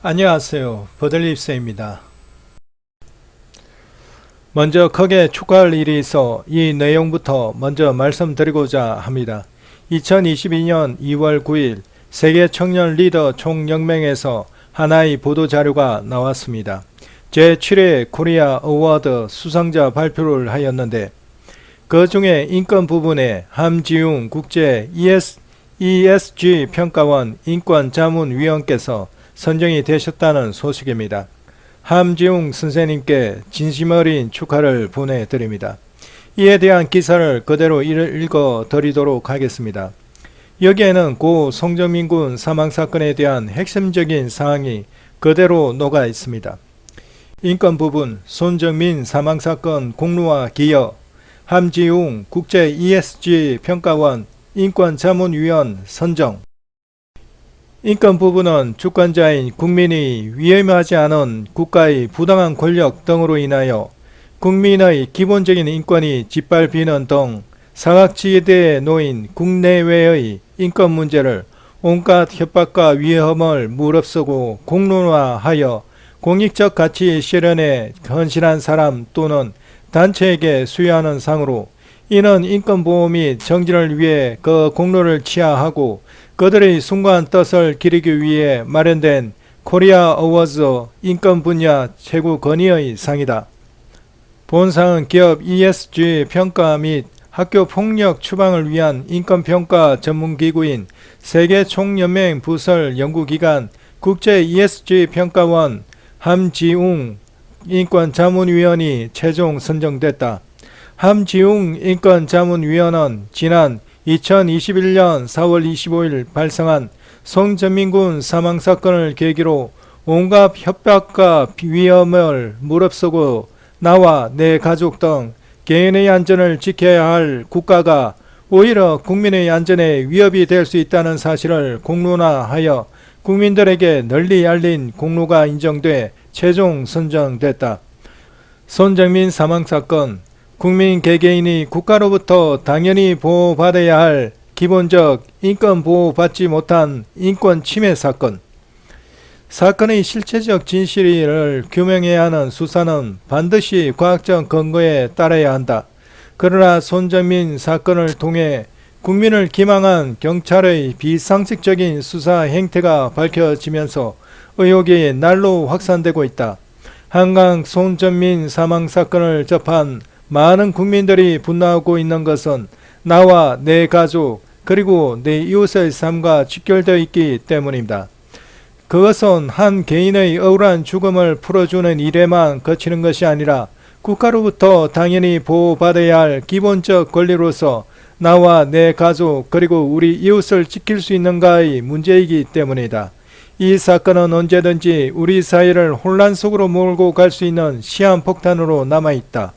안녕하세요. 버들립스입니다. 먼저 크게 축하할 일이 있어 이 내용부터 먼저 말씀드리고자 합니다. 2022년 2월 9일 세계 청년 리더 총연맹에서 하나의 보도자료가 나왔습니다. 제7회 코리아 어워드 수상자 발표를 하였는데 그 중에 인권 부분에 함지웅 국제 ESG 평가원 인권자문위원께서 선정이 되셨다는 소식입니다. 함지웅 선생님께 진심 어린 축하를 보내드립니다. 이에 대한 기사를 그대로 읽어 드리도록 하겠습니다. 여기에는 고 송정민 군 사망사건에 대한 핵심적인 사항이 그대로 녹아 있습니다. 인권 부분 손정민 사망사건 공로와 기여 함지웅 국제 ESG 평가원 인권자문위원 선정 인권 부분은 주권자인 국민이 위험하지 않은 국가의 부당한 권력 등으로 인하여 국민의 기본적인 인권이 짓밟히는 등 사각지대에 놓인 국내외의 인권 문제를 온갖 협박과 위험을 무릅쓰고 공론화하여 공익적 가치 실현에 헌신한 사람 또는 단체에게 수여하는 상으로 이는 인권보호 및 정진을 위해 그 공로를 치하하고 그들의 숭고한 뜻을 기리기 위해 마련된 코리아 어워즈 인권 분야 최고 권위의 상이다. 본상은 기업 ESG 평가 및 학교 폭력 추방을 위한 인권평가 전문기구인 세계총연맹 부설 연구기관 국제 ESG 평가원 함지웅 인권자문위원이 최종 선정됐다. 함지웅 인권자문위원은 지난 2021년 4월 25일 발생한 송정민 군 사망사건을 계기로 온갖 협박과 위험을 무릅쓰고 나와 내 가족 등 개인의 안전을 지켜야 할 국가가 오히려 국민의 안전에 위협이 될 수 있다는 사실을 공론화하여 국민들에게 널리 알린 공로가 인정돼 최종 선정됐다. 손정민 사망사건 국민 개개인이 국가로부터 당연히 보호받아야 할 기본적 인권 보호받지 못한 인권 침해 사건. 사건의 실체적 진실을 규명해야 하는 수사는 반드시 과학적 근거에 따라야 한다. 그러나 손정민 사건을 통해 국민을 기망한 경찰의 비상식적인 수사 행태가 밝혀지면서 의혹이 날로 확산되고 있다. 한강 손정민 사망사건을 접한 많은 국민들이 분노하고 있는 것은 나와 내 가족 그리고 내 이웃의 삶과 직결되어 있기 때문입니다. 그것은 한 개인의 억울한 죽음을 풀어주는 일에만 그치는 것이 아니라 국가로부터 당연히 보호받아야 할 기본적 권리로서 나와 내 가족 그리고 우리 이웃을 지킬 수 있는가의 문제이기 때문이다. 이 사건은 언제든지 우리 사회를 혼란 속으로 몰고 갈 수 있는 시한폭탄으로 남아있다.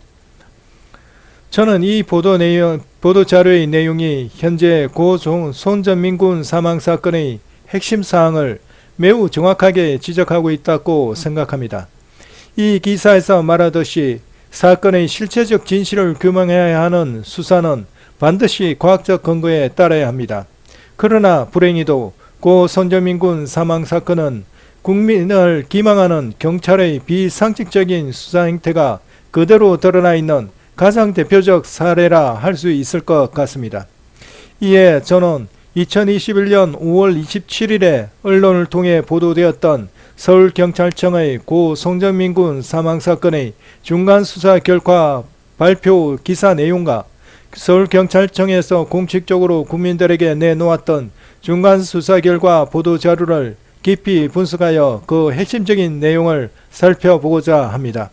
저는 이 보도자료의 내용이 현재 고 손정민 군 사망사건의 핵심 사항을 매우 정확하게 지적하고 있다고 생각합니다. 이 기사에서 말하듯이 사건의 실체적 진실을 규명해야 하는 수사는 반드시 과학적 근거에 따라야 합니다. 그러나 불행히도 고 손정민 군 사망사건은 국민을 기망하는 경찰의 비상식적인 수사 행태가 그대로 드러나 있는 가장 대표적 사례라 할 수 있을 것 같습니다. 이에 저는 2021년 5월 27일에 언론을 통해 보도되었던 서울경찰청의 고 송정민 군 사망사건의 중간수사 결과 발표 기사 내용과 서울경찰청에서 공식적으로 국민들에게 내놓았던 중간수사 결과 보도자료를 깊이 분석하여 그 핵심적인 내용을 살펴보고자 합니다.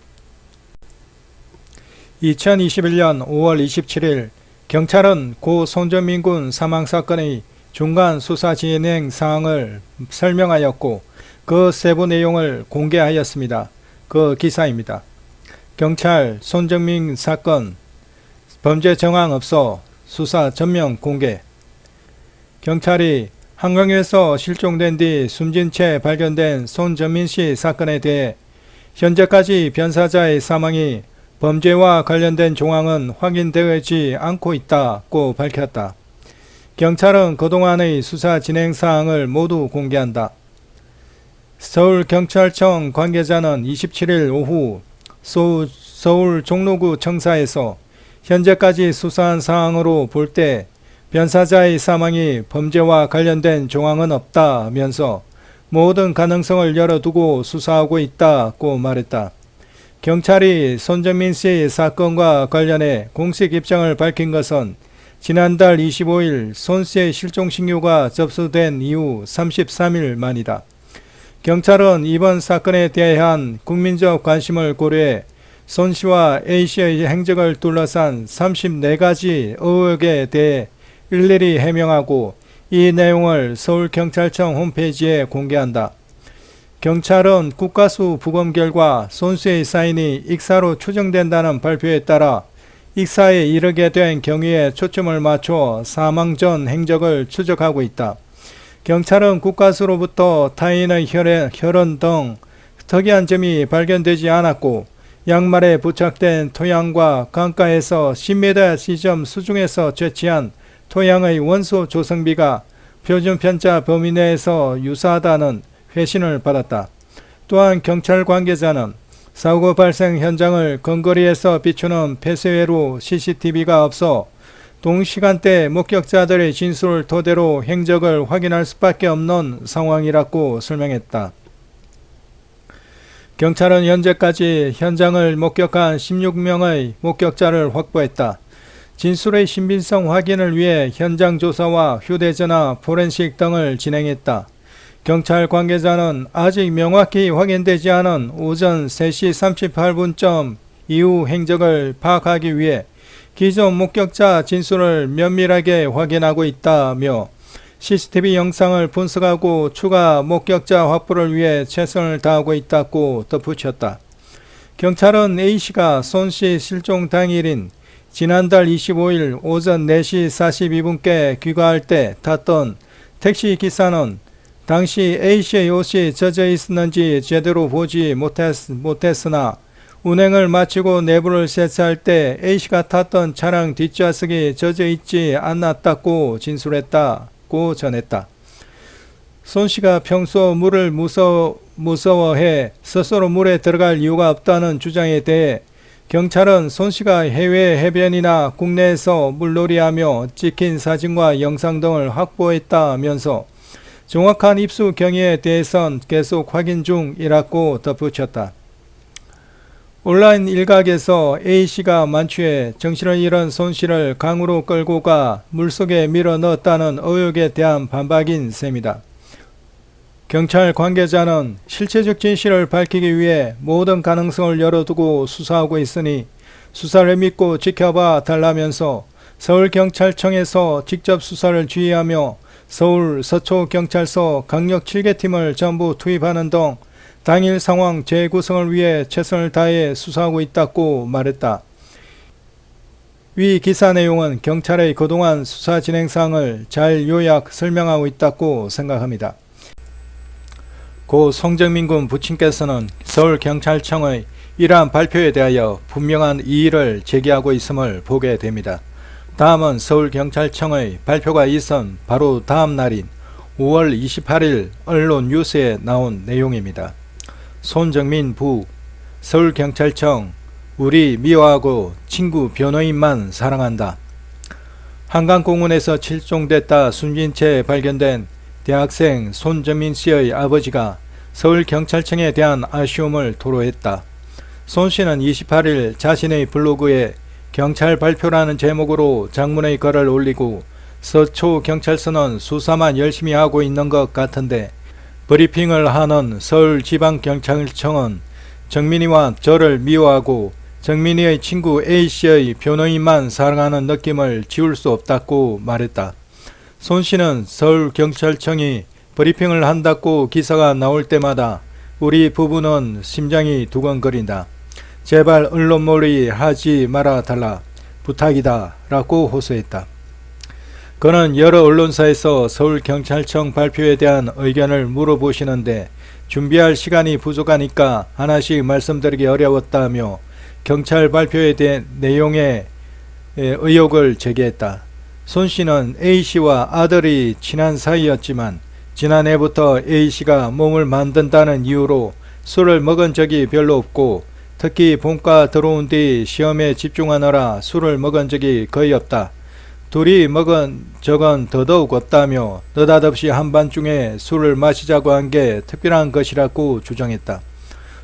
2021년 5월 27일 경찰은 고 손정민 군 사망사건의 중간 수사 진행 사항을 설명하였고 그 세부 내용을 공개하였습니다. 그 기사입니다. 경찰 손정민 사건 범죄 정황 없어 수사 전면 공개. 경찰이 한강에서 실종된 뒤 숨진 채 발견된 손정민 씨 사건에 대해 현재까지 변사자의 사망이 범죄와 관련된 정황은 확인되지 않고 있다고 밝혔다. 경찰은 그동안의 수사 진행 사항을 모두 공개한다. 서울경찰청 관계자는 27일 오후 서울 종로구 청사에서 현재까지 수사한 사항으로 볼 때 변사자의 사망이 범죄와 관련된 정황은 없다면서 모든 가능성을 열어두고 수사하고 있다고 말했다. 경찰이 손정민 씨 사건과 관련해 공식 입장을 밝힌 것은 지난달 25일 손 씨의 실종 신고가 접수된 이후 33일 만이다. 경찰은 이번 사건에 대한 국민적 관심을 고려해 손 씨와 A 씨의 행적을 둘러싼 34가지 의혹에 대해 일일이 해명하고 이 내용을 서울경찰청 홈페이지에 공개한다. 경찰은 국가수 부검 결과 손 씨의 사인이 익사로 추정된다는 발표에 따라 익사에 이르게 된 경위에 초점을 맞춰 사망 전 행적을 추적하고 있다. 경찰은 국가수로부터 타인의 혈흔 등 특이한 점이 발견되지 않았고 양말에 부착된 토양과 강가에서 10m 지점 수중에서 채취한 토양의 원소 조성비가 표준 편차 범위 내에서 유사하다는 회신을 받았다. 또한 경찰 관계자는 사고 발생 현장을 근거리에서 비추는 폐쇄회로 CCTV가 없어 동시간대 목격자들의 진술을 토대로 행적을 확인할 수밖에 없는 상황이라고 설명했다. 경찰은 현재까지 현장을 목격한 16명의 목격자를 확보했다. 진술의 신빙성 확인을 위해 현장 조사와 휴대전화, 포렌식 등을 진행했다. 경찰 관계자는 아직 명확히 확인되지 않은 오전 3시 38분쯤 이후 행적을 파악하기 위해 기존 목격자 진술을 면밀하게 확인하고 있다며 CCTV 영상을 분석하고 추가 목격자 확보를 위해 최선을 다하고 있다고 덧붙였다. 경찰은 A씨가 손씨 실종 당일인 지난달 25일 오전 4시 42분께 귀가할 때 탔던 택시 기사는 당시 A씨의 옷이 젖어 있었는지 제대로 보지 못했으나 운행을 마치고 내부를 세차할 때 A씨가 탔던 차량 뒷좌석이 젖어 있지 않았다고 진술했다고 전했다. 손씨가 평소 물을 무서워해 스스로 물에 들어갈 이유가 없다는 주장에 대해 경찰은 손씨가 해외 해변이나 국내에서 물놀이하며 찍힌 사진과 영상 등을 확보했다면서 정확한 입수 경위에 대해선 계속 확인 중이라고 덧붙였다. 온라인 일각에서 A씨가 만취해 정신을 잃은 손씨를 강으로 끌고 가 물속에 밀어 넣었다는 의혹에 대한 반박인 셈이다. 경찰 관계자는 실체적 진실을 밝히기 위해 모든 가능성을 열어두고 수사하고 있으니 수사를 믿고 지켜봐 달라면서 서울경찰청에서 직접 수사를 지휘하며 서울 서초경찰서 강력 7개팀을 전부 투입하는 등 당일 상황 재구성을 위해 최선을 다해 수사하고 있다고 말했다. 위 기사 내용은 경찰의 그동안 수사 진행 사항을 잘 요약 설명하고 있다고 생각합니다. 고 송정민 군 부친께서는 서울경찰청의 이러한 발표에 대하여 분명한 이의를 제기하고 있음을 보게 됩니다. 다음은 서울경찰청의 발표가 있은 바로 다음 날인 5월 28일 언론 뉴스에 나온 내용입니다. 손정민 부 서울경찰청 우리 미워하고 친구 변호인만 사랑한다. 한강공원에서 실종됐다 숨진 채 발견된 대학생 손정민 씨의 아버지가 서울경찰청에 대한 아쉬움을 토로했다. 손 씨는 28일 자신의 블로그에 경찰 발표라는 제목으로 장문의 글을 올리고 서초경찰서는 수사만 열심히 하고 있는 것 같은데 브리핑을 하는 서울지방경찰청은 정민이와 저를 미워하고 정민이의 친구 A씨의 변호인만 사랑하는 느낌을 지울 수 없다고 말했다. 손 씨는 서울경찰청이 브리핑을 한다고 기사가 나올 때마다 우리 부부는 심장이 두근거린다. 제발 언론몰이 하지 말아 달라. 부탁이다. 라고 호소했다. 그는 여러 언론사에서 서울경찰청 발표에 대한 의견을 물어보시는데 준비할 시간이 부족하니까 하나씩 말씀드리기 어려웠다며 경찰 발표에 대한 내용에 의혹을 제기했다. 손 씨는 A씨와 아들이 친한 사이였지만 지난해부터 A씨가 몸을 만든다는 이유로 술을 먹은 적이 별로 없고 특히 본과 들어온 뒤 시험에 집중하느라 술을 먹은 적이 거의 없다. 둘이 먹은 적은 더더욱 없다며 느닷없이 한밤중에 술을 마시자고 한 게 특별한 것이라고 주장했다.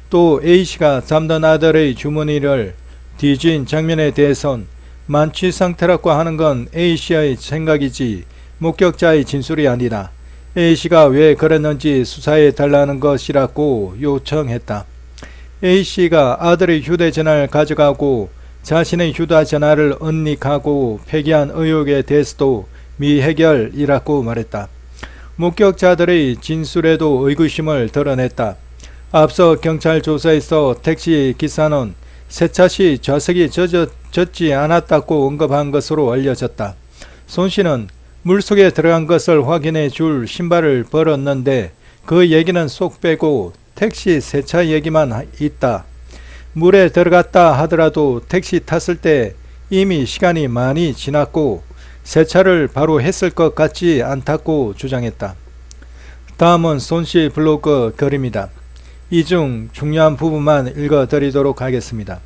또 A씨가 잠든 아들의 주머니를 뒤진 장면에 대해선 만취 상태라고 하는 건 A씨의 생각이지 목격자의 진술이 아니다. A씨가 왜 그랬는지 수사해 달라는 것이라고 요청했다. A씨가 아들의 휴대전화를 가져가고 자신의 휴대전화를 은닉하고 폐기한 의혹에 대해서도 미해결이라고 말했다. 목격자들의 진술에도 의구심을 드러냈다. 앞서 경찰 조사에서 택시 기사는 세차 시 좌석이 젖지 않았다고 언급한 것으로 알려졌다. 손 씨는 물속에 들어간 것을 확인해 줄 신발을 벌었는데 그 얘기는 쏙 빼고 택시 세차 얘기만 있다. 물에 들어갔다 하더라도 택시 탔을 때 이미 시간이 많이 지났고 세차를 바로 했을 것 같지 않다고 주장했다. 다음은 손씨 블로그 글입니다. 이 중 중요한 부분만 읽어드리도록 하겠습니다.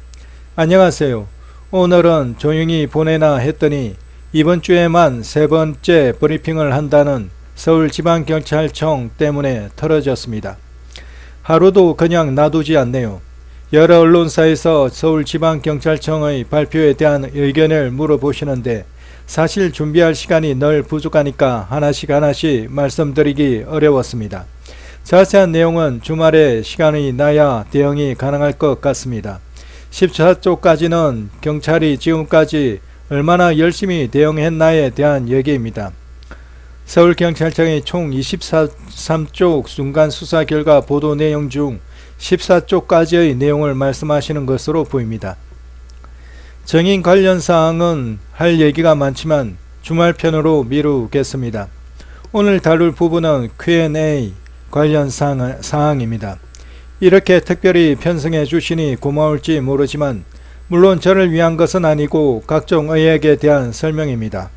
안녕하세요. 오늘은 조용히 보내나 했더니 이번 주에만 3번째 브리핑을 한다는 서울지방경찰청 때문에 털어졌습니다. 하루도 그냥 놔두지 않네요. 여러 언론사에서 서울지방경찰청의 발표에 대한 의견을 물어보시는데 사실 준비할 시간이 늘 부족하니까 하나씩 말씀드리기 어려웠습니다. 자세한 내용은 주말에 시간이 나야 대응이 가능할 것 같습니다. 14쪽까지는 경찰이 지금까지 얼마나 열심히 대응했나에 대한 얘기입니다. 서울경찰청의 총 23쪽 순간수사 결과 보도 내용 중 14쪽까지의 내용을 말씀하시는 것으로 보입니다. 증인 관련 사항은 할 얘기가 많지만 주말편으로 미루겠습니다. 오늘 다룰 부분은 Q&A 관련 사항입니다. 이렇게 특별히 편성해 주시니 고마울지 모르지만 물론 저를 위한 것은 아니고 각종 의혹에 대한 설명입니다.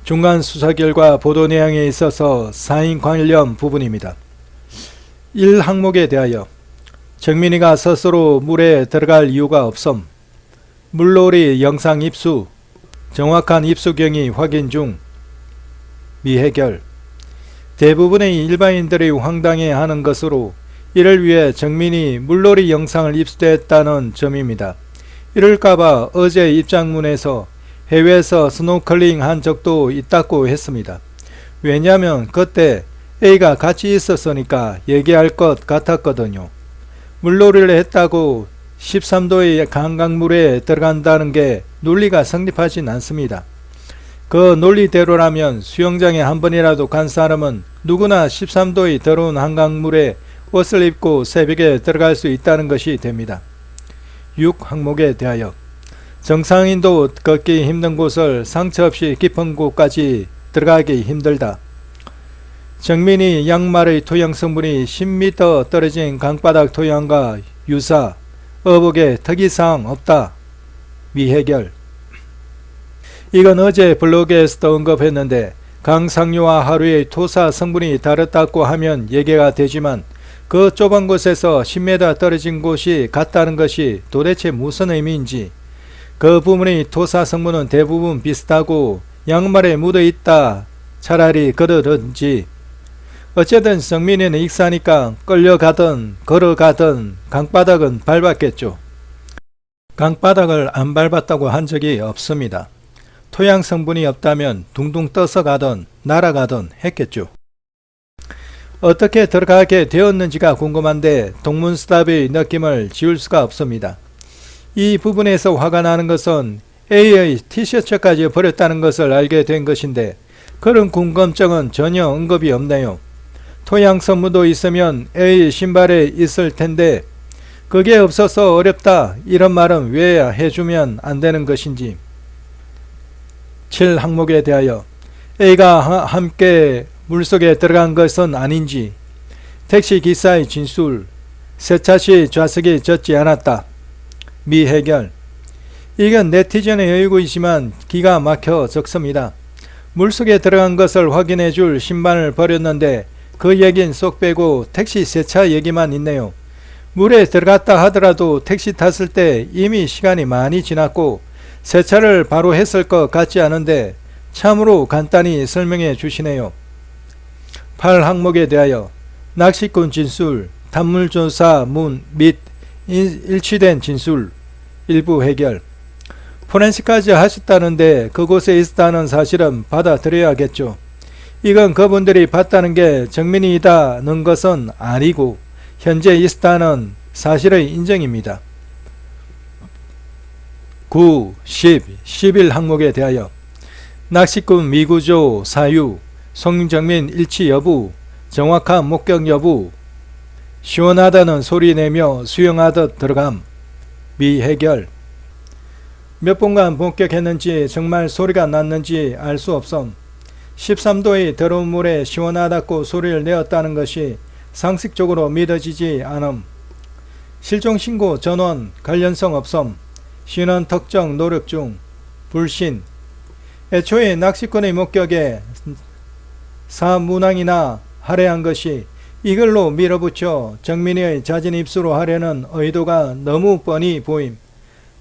중간 수사 결과 보도 내용에 있어서 사인 관련 부분입니다. 1항목에 대하여 정민이가 스스로 물에 들어갈 이유가 없음. 물놀이 영상 입수. 정확한 입수 경위 확인 중. 미해결. 대부분의 일반인들이 황당해하는 것으로 이를 위해 정민이 물놀이 영상을 입수했다는 점입니다. 이럴까봐 어제 입장문에서 해외에서 스노클링 한 적도 있다고 했습니다. 왜냐하면 그때 A가 같이 있었으니까 얘기할 것 같았거든요. 물놀이를 했다고 13도의 강강물에 들어간다는 게 논리가 성립하진 않습니다. 그 논리대로라면 수영장에 한 번이라도 간 사람은 누구나 13도의 더러운 한강물에 옷을 입고 새벽에 들어갈 수 있다는 것이 됩니다. 6항목에 대하여 정상인도 걷기 힘든 곳을 상처 없이 깊은 곳까지 들어가기 힘들다. 정민이 양말의 토양 성분이 10m 떨어진 강바닥 토양과 유사, 어복에 특이사항 없다. 미해결. 이건 어제 블로그에서도 언급했는데 강상류와 하루의 토사 성분이 다르다고 하면 얘기가 되지만 그 좁은 곳에서 10m 떨어진 곳이 같다는 것이 도대체 무슨 의미인지, 그 부분의 토사 성분은 대부분 비슷하고 양말에 묻어 있다 차라리 그러든지, 어쨌든 성민이는 익사니까 끌려가든 걸어가든 강바닥은 밟았겠죠. 강바닥을 안 밟았다고 한 적이 없습니다. 토양 성분이 없다면 둥둥 떠서 가든 날아가든 했겠죠. 어떻게 들어가게 되었는지가 궁금한데 동문스답의 느낌을 지울 수가 없습니다. 이 부분에서 화가 나는 것은 A의 티셔츠까지 버렸다는 것을 알게 된 것인데 그런 궁금증은 전혀 언급이 없네요. 토양 성분도 있으면 A의 신발에 있을 텐데 그게 없어서 어렵다 이런 말은 왜 해주면 안 되는 것인지. 7항목에 대하여 A가 함께 물속에 들어간 것은 아닌지, 택시기사의 진술, 세차 시 좌석이 젖지 않았다. 미해결. 이건 네티즌의 의구이지만 기가 막혀 적습니다. 물속에 들어간 것을 확인해 줄 신반을 버렸는데 그 얘긴 쏙 빼고 택시 세차 얘기만 있네요. 물에 들어갔다 하더라도 택시 탔을 때 이미 시간이 많이 지났고 세차를 바로 했을 것 같지 않은데 참으로 간단히 설명해 주시네요. 8항목에 대하여 낚시꾼 진술, 단물조사 문 및 일치된 진술 일부 해결. 포렌식까지 하셨다는데 그곳에 있었다는 사실은 받아들여야겠죠. 이건 그분들이 봤다는 게 정민이다는 것은 아니고 현재 있었다는 사실의 인정입니다. 9, 10, 11항목에 대하여 낚시꾼 미구조 사유, 송정민 일치 여부, 정확한 목격 여부, 시원하다는 소리 내며 수영하듯 들어감, 미해결. 몇 분간 목격했는지 정말 소리가 났는지 알 수 없음. 13도의 더러운 물에 시원하다고 소리를 내었다는 것이 상식적으로 믿어지지 않음. 실종신고 전원 관련성 없음. 신원 특정 노력 중 불신. 애초에 낚시꾼의 목격에 사문항이나 할애한 것이 이걸로 밀어붙여 정민이의 자진 입수로 하려는 의도가 너무 뻔히 보임.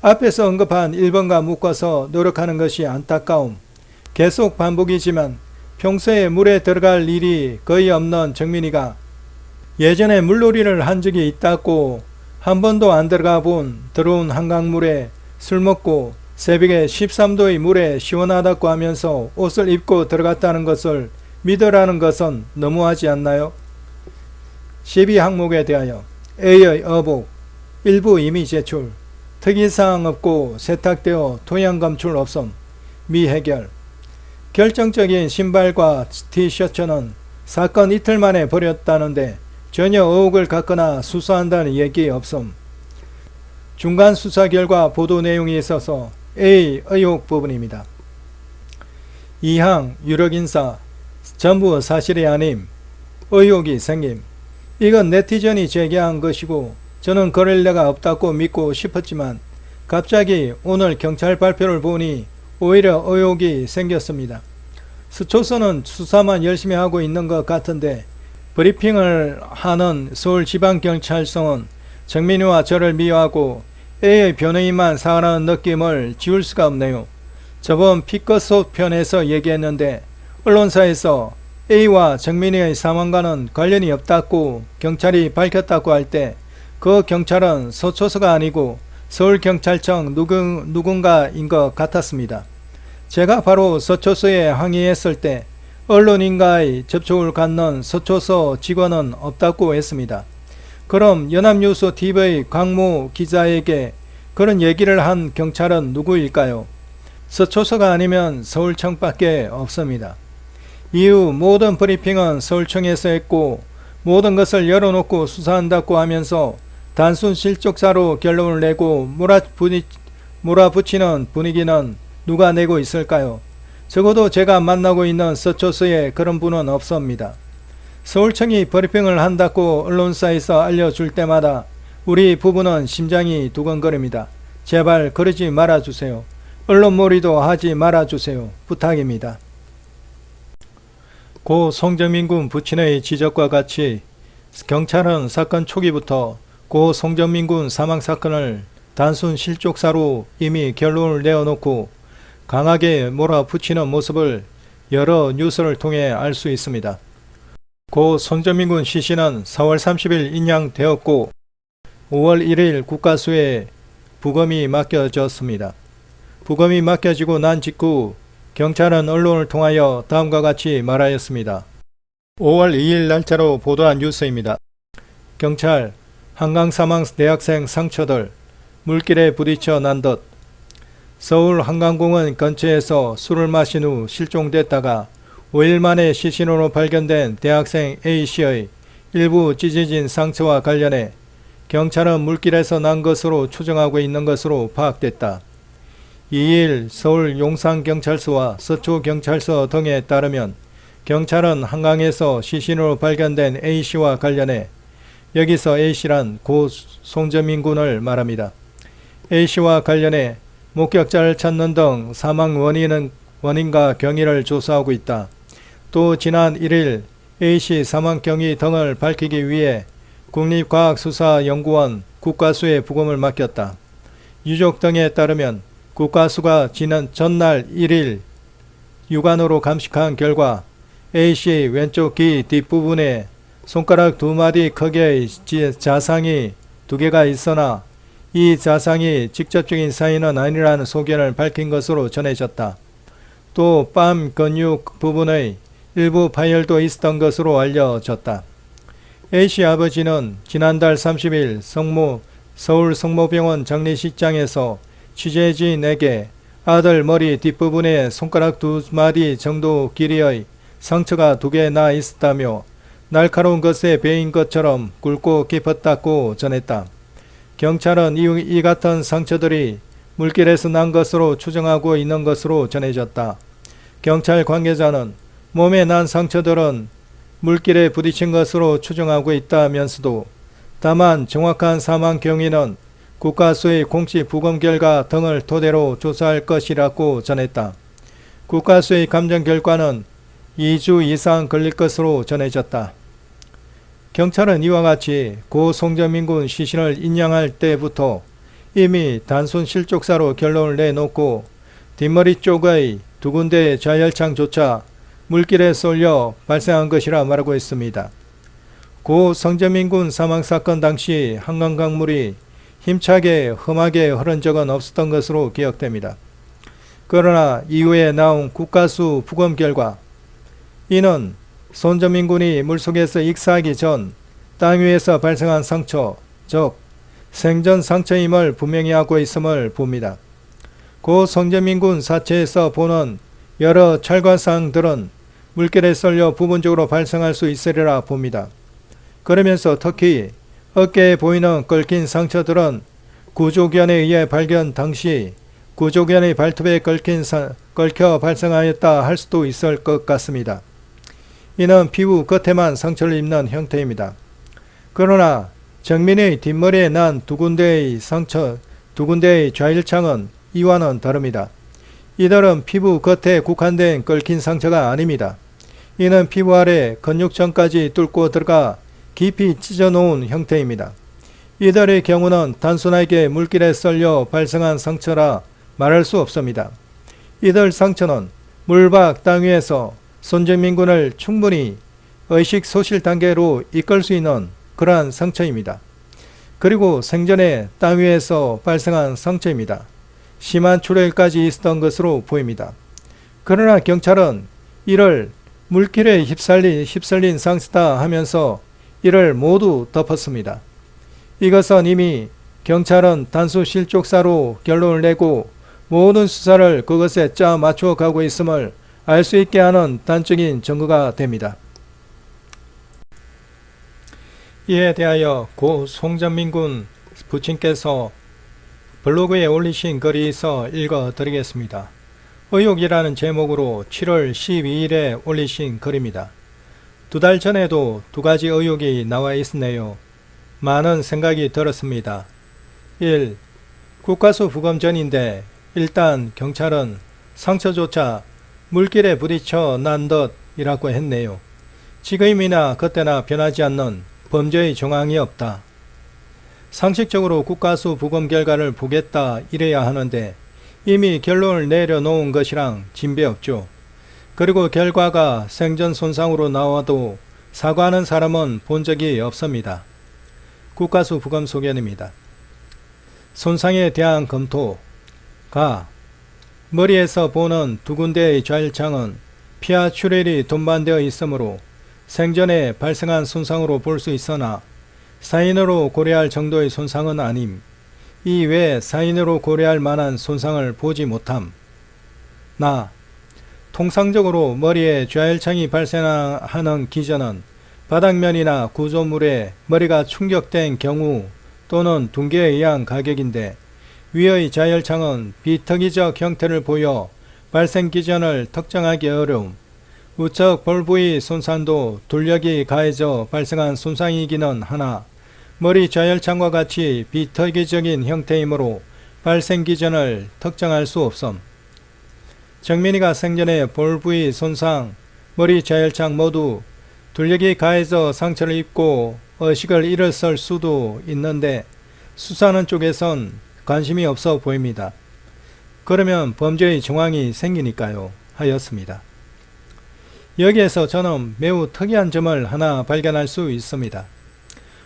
앞에서 언급한 1번과 묶어서 노력하는 것이 안타까움. 계속 반복이지만 평소에 물에 들어갈 일이 거의 없는 정민이가 예전에 물놀이를 한 적이 있다고 한 번도 안 들어가 본 더러운 한강물에 술 먹고 새벽에 13도의 물에 시원하다고 하면서 옷을 입고 들어갔다는 것을 믿으라는 것은 너무하지 않나요? 12항목에 대하여 A의 어복, 일부 이미 제출, 특이사항 없고 세탁되어 토양 검출 없음, 미해결. 결정적인 신발과 티셔츠는 사건 이틀 만에 버렸다는데 전혀 의혹을 갖거나 수사한다는 얘기 없음. 중간 수사 결과 보도 내용이 있어서 A 의혹 부분입니다. 2항 유력인사 전부 사실이 아님 의혹이 생김. 이건 네티즌이 제기한 것이고 저는 그럴 리가 없다고 믿고 싶었지만 갑자기 오늘 경찰 발표를 보니 오히려 의혹이 생겼습니다. 수초서는 수사만 열심히 하고 있는 것 같은데 브리핑을 하는 서울지방경찰서는 정민이와 저를 미워하고 A의 변호인만 사랑하는 느낌을 지울 수가 없네요. 저번 피커소 편에서 얘기했는데 언론사에서 A와 정민이의 사망과는 관련이 없다고 경찰이 밝혔다고 할 때 그 경찰은 서초서가 아니고 서울경찰청 누군가인 것 같았습니다. 제가 바로 서초서에 항의했을 때 언론인과의 접촉을 갖는 서초서 직원은 없다고 했습니다. 그럼 연합뉴스 TV 강모 기자에게 그런 얘기를 한 경찰은 누구일까요? 서초서가 아니면 서울청밖에 없습니다. 이후 모든 브리핑은 서울청에서 했고 모든 것을 열어놓고 수사한다고 하면서 단순 실족사로 결론을 내고 몰아붙이는 분위기는 누가 내고 있을까요? 적어도 제가 만나고 있는 서초서에 그런 분은 없습니다. 서울청이 브리핑을 한다고 언론사에서 알려줄 때마다 우리 부부는 심장이 두근거립니다. 제발 그러지 말아주세요. 언론몰이도 하지 말아주세요. 부탁입니다. 고 송정민 군 부친의 지적과 같이 경찰은 사건 초기부터 고 송정민 군 사망사건을 단순 실족사로 이미 결론을 내어놓고 강하게 몰아붙이는 모습을 여러 뉴스를 통해 알 수 있습니다. 고 송정민 군 시신은 4월 30일 인양되었고 5월 1일 국가수에 부검이 맡겨졌습니다. 부검이 맡겨지고 난 직후 경찰은 언론을 통하여 다음과 같이 말하였습니다. 5월 2일 날짜로 보도한 뉴스입니다. 경찰, 한강 사망 대학생 상처들, 물길에 부딪혀 난 듯. 서울 한강공원 근처에서 술을 마신 후 실종됐다가 5일 만에 시신으로 발견된 대학생 A씨의 일부 찢어진 상처와 관련해 경찰은 물길에서 난 것으로 추정하고 있는 것으로 파악됐다. 2일 서울 용산경찰서와 서초경찰서 등에 따르면 경찰은 한강에서 시신으로 발견된 A씨와 관련해 여기서 A씨란 고 송정민 군을 말합니다. A씨와 관련해 목격자를 찾는 등 사망 원인은 원인과 경위를 조사하고 있다. 또 지난 1일 A씨 사망 경위 등을 밝히기 위해 국립과학수사연구원 국과수에 부검을 맡겼다. 유족 등에 따르면 국과수가 지난 전날 1일 육안으로 감식한 결과 A씨 왼쪽 귀 뒷부분에 손가락 2마디 크기의 자상이 2개가 있으나 이 자상이 직접적인 사인은 아니라는 소견을 밝힌 것으로 전해졌다. 또 뺨 근육 부분의 일부 파열도 있었던 것으로 알려졌다. A씨 아버지는 지난달 30일 서울 성모병원 장례식장에서 취재진에게 아들 머리 뒷부분에 손가락 2마디 정도 길이의 상처가 2개 나 있었다며 날카로운 것에 베인 것처럼 굵고 깊었다고 전했다. 경찰은 이 같은 상처들이 물길에서 난 것으로 추정하고 있는 것으로 전해졌다. 경찰 관계자는 몸에 난 상처들은 물길에 부딪힌 것으로 추정하고 있다면서도 다만 정확한 사망 경위는 국과수의 공식 부검 결과 등을 토대로 조사할 것이라고 전했다. 국과수의 감정 결과는 2주 이상 걸릴 것으로 전해졌다. 경찰은 이와 같이 고 송정민 군 시신을 인양할 때부터 이미 단순 실족사로 결론을 내놓고 뒷머리 쪽의 2군데의 좌열창조차 물길에 쏠려 발생한 것이라 말하고 있습니다. 고 송정민 군 사망사건 당시 한강강물이 힘차게 험하게 흐른 적은 없었던 것으로 기억됩니다. 그러나 이후에 나온 국과수 부검 결과 이는 손정민 군이 물속에서 익사하기 전 땅 위에서 발생한 상처, 즉 생전 상처임을 분명히 하고 있음을 봅니다. 고 손정민 군 사체에서 보는 여러 찰과상들은 물길에 쏠려 부분적으로 발생할 수 있으리라 봅니다. 그러면서 특히 어깨에 보이는 긁힌 상처들은 구조견에 의해 발견 당시 구조견의 발톱에 긁혀 발생하였다 할 수도 있을 것 같습니다. 이는 피부 겉에만 상처를 입는 형태입니다. 그러나 정민의 뒷머리에 난 2군데의 상처, 2군데의 좌일창은 이와는 다릅니다. 이들은 피부 겉에 국한된 긁힌 상처가 아닙니다. 이는 피부 아래 근육층까지 뚫고 들어가 깊이 찢어놓은 형태입니다. 이들의 경우는 단순하게 물길에 쏠려 발생한 상처라 말할 수 없습니다. 이들 상처는 물밖 땅 위에서 손정민 군을 충분히 의식소실 단계로 이끌 수 있는 그러한 상처입니다. 그리고 생전에 땅 위에서 발생한 상처입니다. 심한 출혈까지 있었던 것으로 보입니다. 그러나 경찰은 이를 물길에 휩쓸린 상처다 하면서 이를 모두 덮었습니다. 이것은 이미 경찰은 단수 실족사로 결론을 내고 모든 수사를 그것에 짜 맞춰 가고 있음을 알 수 있게 하는 단적인 증거가 됩니다. 이에 대하여 고 송정민 군 부친께서 블로그에 올리신 글이 있어 읽어드리겠습니다. 의혹이라는 제목으로 7월 12일에 올리신 글입니다. 2달 전에도 2가지 의혹이 나와 있었네요. 많은 생각이 들었습니다. 1. 국과수 부검 전인데 일단 경찰은 상처조차 물길에 부딪혀 난 듯이라고 했네요. 지금이나 그때나 변하지 않는 범죄의 정황이 없다. 상식적으로 국과수 부검 결과를 보겠다 이래야 하는데 이미 결론을 내려놓은 것이랑 진배없죠. 그리고 결과가 생전 손상으로 나와도 사과하는 사람은 본 적이 없습니다. 국과수 부검 소견입니다. 손상에 대한 검토. 가. 머리에서 보는 2군데의 좌일창은 피하 출혈이 동반되어 있으므로 생전에 발생한 손상으로 볼 수 있으나 사인으로 고려할 정도의 손상은 아님. 이 외에 사인으로 고려할 만한 손상을 보지 못함. 나. 통상적으로 머리에 좌일창이 발생하는 기전은 바닥면이나 구조물에 머리가 충격된 경우 또는 둔계에 의한 가격인데 위의 좌열창은 비특이적 형태를 보여 발생 기전을 특정하기 어려움. 우측 볼 부위 손상도 둘력이 가해져 발생한 손상이기는 하나 머리 좌열창과 같이 비특이적인 형태이므로 발생 기전을 특정할 수 없음. 정민이가 생전에 볼 부위 손상, 머리 저혈창 모두 둘력이 가해져 상처를 입고 의식을 잃었을 수도 있는데 수사하는 쪽에선 관심이 없어 보입니다. 그러면 범죄의 정황이 생기니까요 하였습니다. 여기에서 저는 매우 특이한 점을 하나 발견할 수 있습니다.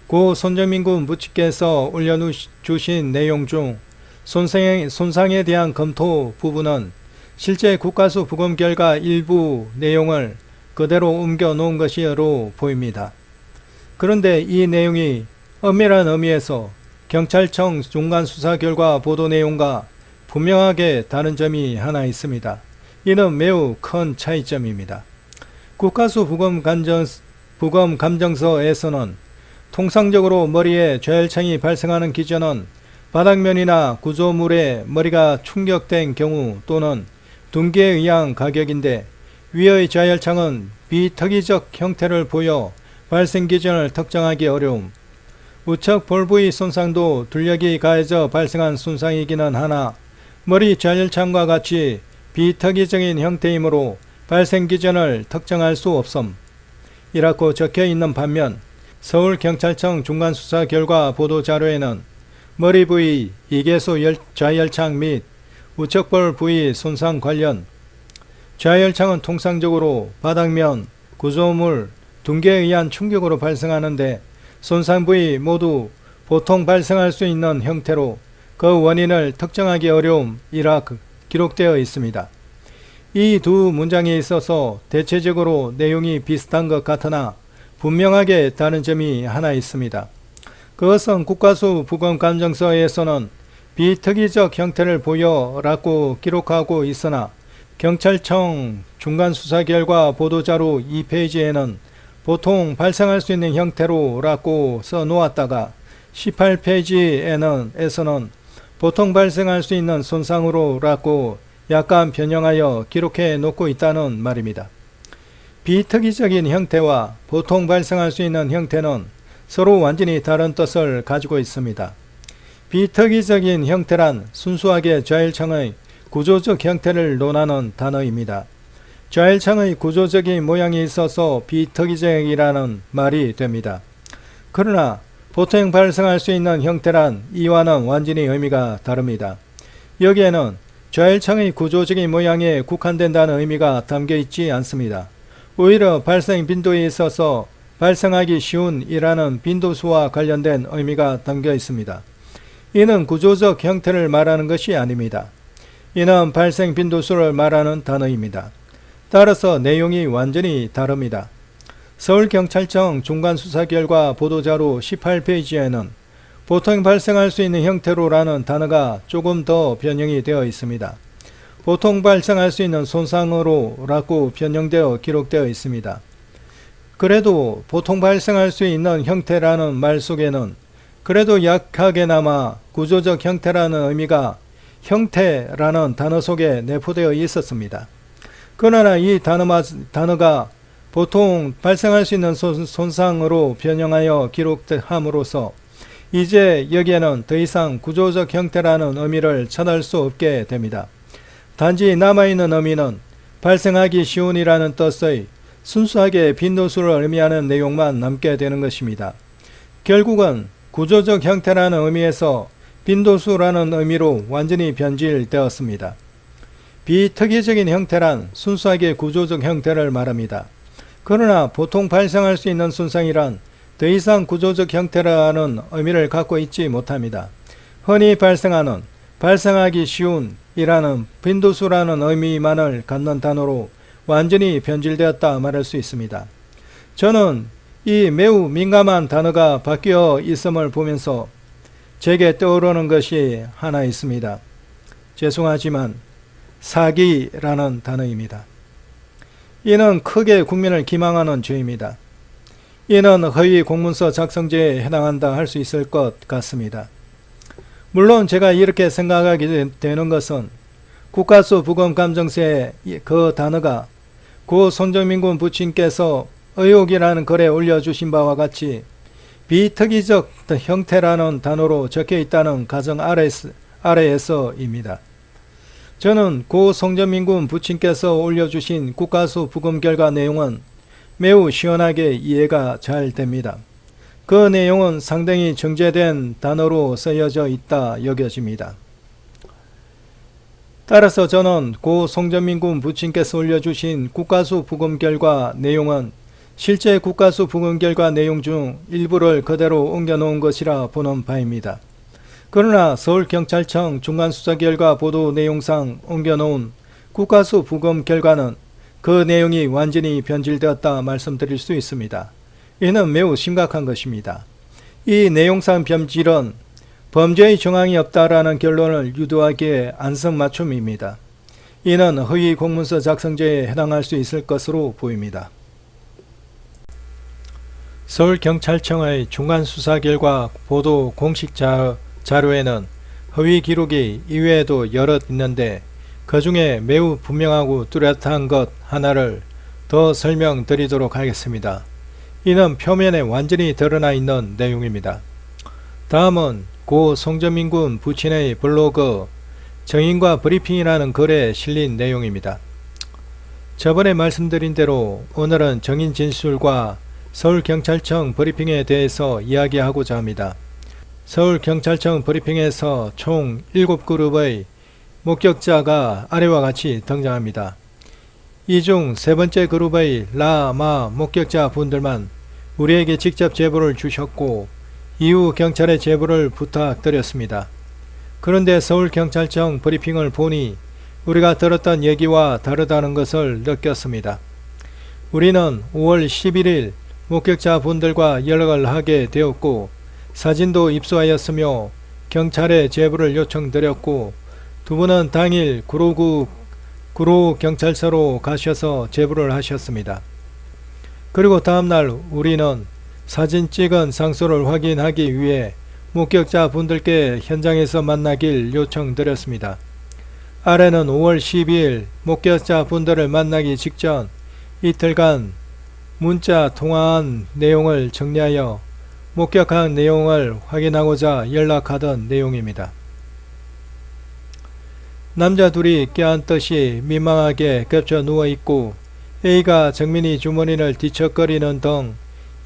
고 손정민 군 부측께서 올려주신 내용 중 손상에 대한 검토 부분은 실제 국가수 부검 결과 일부 내용을 그대로 옮겨 놓은 것이로 보입니다. 그런데 이 내용이 엄밀한 의미에서 경찰청 중간수사 결과 보도 내용과 분명하게 다른 점이 하나 있습니다. 이는 매우 큰 차이점입니다. 국가수 부검 감정서에서는 통상적으로 머리에 저혈창이 발생하는 기전은 바닥면이나 구조물에 머리가 충격된 경우 또는 둔기에 의한 가격인데 위의 저혈창은 비특이적 형태를 보여 발생 기전을 특정하기 어려움. 우측 볼 부위 손상도 둘력이 가해져 발생한 손상이기는 하나 머리 저혈창과 같이 비특이적인 형태이므로 발생 기전을 특정할 수 없음. 이라고 적혀 있는 반면 서울경찰청 중간수사 결과 보도자료에는 머리 부위 이개소 저혈창 및 우측볼 부위 손상 관련 저혈창은 통상적으로 바닥면, 구조물, 둔기에 의한 충격으로 발생하는데 손상 부위 모두 보통 발생할 수 있는 형태로 그 원인을 특정하기 어려움이라 기록되어 있습니다. 이 두 문장에 있어서 대체적으로 내용이 비슷한 것 같으나 분명하게 다른 점이 하나 있습니다. 그것은 국가수 부검 감정서에서는 비특이적 형태를 보여 라고 기록하고 있으나 경찰청 중간수사 결과 보도자료 2페이지에는 보통 발생할 수 있는 형태로 라고 써놓았다가 18페이지에서는 보통 발생할 수 있는 손상으로 라고 약간 변형하여 기록해 놓고 있다는 말입니다. 비특이적인 형태와 보통 발생할 수 있는 형태는 서로 완전히 다른 뜻을 가지고 있습니다. 비특이적인 형태란 순수하게 저혈창의 구조적 형태를 논하는 단어입니다. 저혈창의 구조적인 모양이 있어서 비특이적이라는 말이 됩니다. 그러나 보통 발생할 수 있는 형태란 이와는 완전히 의미가 다릅니다. 여기에는 저혈창의 구조적인 모양에 국한된다는 의미가 담겨 있지 않습니다. 오히려 발생 빈도에 있어서 발생하기 쉬운 이라는 빈도수와 관련된 의미가 담겨 있습니다. 이는 구조적 형태를 말하는 것이 아닙니다. 이는 발생 빈도수를 말하는 단어입니다. 따라서 내용이 완전히 다릅니다. 서울경찰청 중간수사 결과 보도자료 18페이지에는 보통 발생할 수 있는 형태로라는 단어가 조금 더 변형이 되어 있습니다. 보통 발생할 수 있는 손상으로 라고 변형되어 기록되어 있습니다. 그래도 보통 발생할 수 있는 형태라는 말 속에는 그래도 약하게나마 구조적 형태라는 의미가 형태라는 단어 속에 내포되어 있었습니다. 그러나 이 단어가 보통 발생할 수 있는 손상으로 변형하여 기록함으로써 이제 여기에는 더 이상 구조적 형태라는 의미를 찾을 수 없게 됩니다. 단지 남아있는 의미는 발생하기 쉬운이라는 뜻의 순수하게 빈도수를 의미하는 내용만 남게 되는 것입니다. 결국은 구조적 형태라는 의미에서 빈도수라는 의미로 완전히 변질되었습니다. 비특이적인 형태란 순수하게 구조적 형태를 말합니다. 그러나 보통 발생할 수 있는 손상이란 더 이상 구조적 형태라는 의미를 갖고 있지 못합니다. 흔히 발생하기 쉬운 이라는 빈도수라는 의미만을 갖는 단어로 완전히 변질되었다 말할 수 있습니다. 저는 이 매우 민감한 단어가 바뀌어 있음을 보면서 제게 떠오르는 것이 하나 있습니다. 죄송하지만 사기라는 단어입니다. 이는 크게 국민을 기망하는 죄입니다. 이는 허위 공문서 작성죄에 해당한다 할 수 있을 것 같습니다. 물론 제가 이렇게 생각하게 되는 것은 국가수 부검 감정서의 그 단어가 고 손정민 군 부친께서 의혹이라는 글에 올려주신 바와 같이 비특이적 형태라는 단어로 적혀 있다는 가정 아래에서입니다. 저는 고 성전민군 부친께서 올려주신 국가수 부검 결과 내용은 매우 시원하게 이해가 잘 됩니다. 그 내용은 상당히 정제된 단어로 쓰여져 있다 여겨집니다. 따라서 저는 고 성전민군 부친께서 올려주신 국가수 부검 결과 내용은 실제 국가수 부검 결과 내용 중 일부를 그대로 옮겨놓은 것이라 보는 바입니다. 그러나 서울경찰청 중간수사 결과 보도 내용상 옮겨놓은 국가수 부검 결과는 그 내용이 완전히 변질되었다 말씀드릴 수 있습니다. 이는 매우 심각한 것입니다. 이 내용상 변질은 범죄의 정황이 없다라는 결론을 유도하기에 안성맞춤입니다. 이는 허위 공문서 작성죄에 해당할 수 있을 것으로 보입니다. 서울경찰청의 중간수사 결과 보도 공식 자료에는 허위 기록이 이외에도 여럿 있는데 그 중에 매우 분명하고 뚜렷한 것 하나를 더 설명드리도록 하겠습니다. 이는 표면에 완전히 드러나 있는 내용입니다. 다음은 고 성전민군 부친의 블로그 정인과 브리핑이라는 글에 실린 내용입니다. 저번에 말씀드린 대로 오늘은 정인 진술과 서울경찰청 브리핑에 대해서 이야기하고자 합니다. 서울경찰청 브리핑에서 총 7그룹의 목격자가 아래와 같이 등장합니다. 이 중 세 번째 그룹의 라마 목격자 분들만 우리에게 직접 제보를 주셨고 이후 경찰에 제보를 부탁드렸습니다. 그런데 서울경찰청 브리핑을 보니 우리가 들었던 얘기와 다르다는 것을 느꼈습니다. 우리는 5월 11일 목격자 분들과 연락을 하게 되었고 사진도 입수하였으며 경찰에 제보를 요청드렸고 두 분은 당일 구로경찰서로 가셔서 제보를 하셨습니다. 그리고 다음날 우리는 사진 찍은 장소를 확인하기 위해 목격자 분들께 현장에서 만나길 요청드렸습니다. 아래는 5월 12일 목격자 분들을 만나기 직전 이틀간 문자 통화한 내용을 정리하여 목격한 내용을 확인하고자 연락하던 내용입니다. 남자 둘이 껴안듯이 민망하게 겹쳐 누워있고 A가 정민이 주머니를 뒤척거리는 등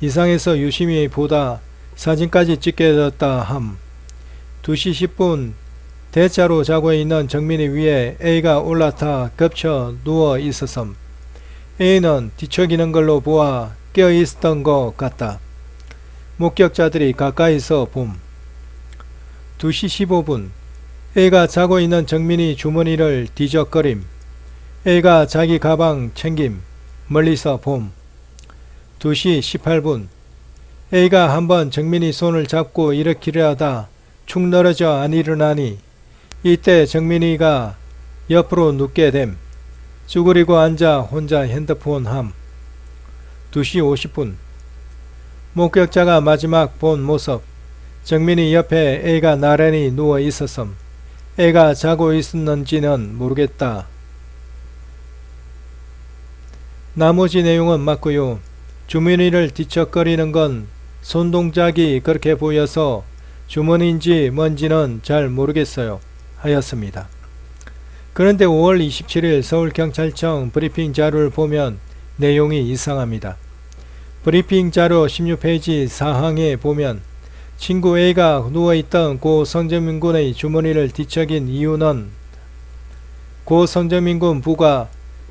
이상해서 유심히 보다 사진까지 찍게 되었다 함. 2시 10분 대자로 자고 있는 정민이 위에 A가 올라타 겹쳐 누워 있었음. A는 뒤척이는 걸로 보아 깨어 있었던 것 같다. 목격자들이 가까이서 봄. 2시 15분 A가 자고 있는 정민이 주머니를 뒤적거림. A가 자기 가방 챙김. 멀리서 봄. 2시 18분 A가 한번 정민이 손을 잡고 일으키려 하다 축 늘어져 안 일어나니 이때 정민이가 옆으로 눕게 됨. 쭈그리고 앉아 혼자 핸드폰 함. 2시 50분 목격자가 마지막 본 모습. 정민이 옆에 A가 나란히 누워 있었음. A가 자고 있었는지는 모르겠다. 나머지 내용은 맞고요. 주머니를 뒤척거리는 건 손동작이 그렇게 보여서 주머니인지 뭔지는 잘 모르겠어요. 하였습니다. 그런데 5월 27일 서울경찰청 브리핑 자료를 보면 내용이 이상합니다. 브리핑 자료 16페이지 사항에 보면 친구 A가 누워있던 고 성전민군의 주머니를 뒤척인 이유는 고 성전민군 부가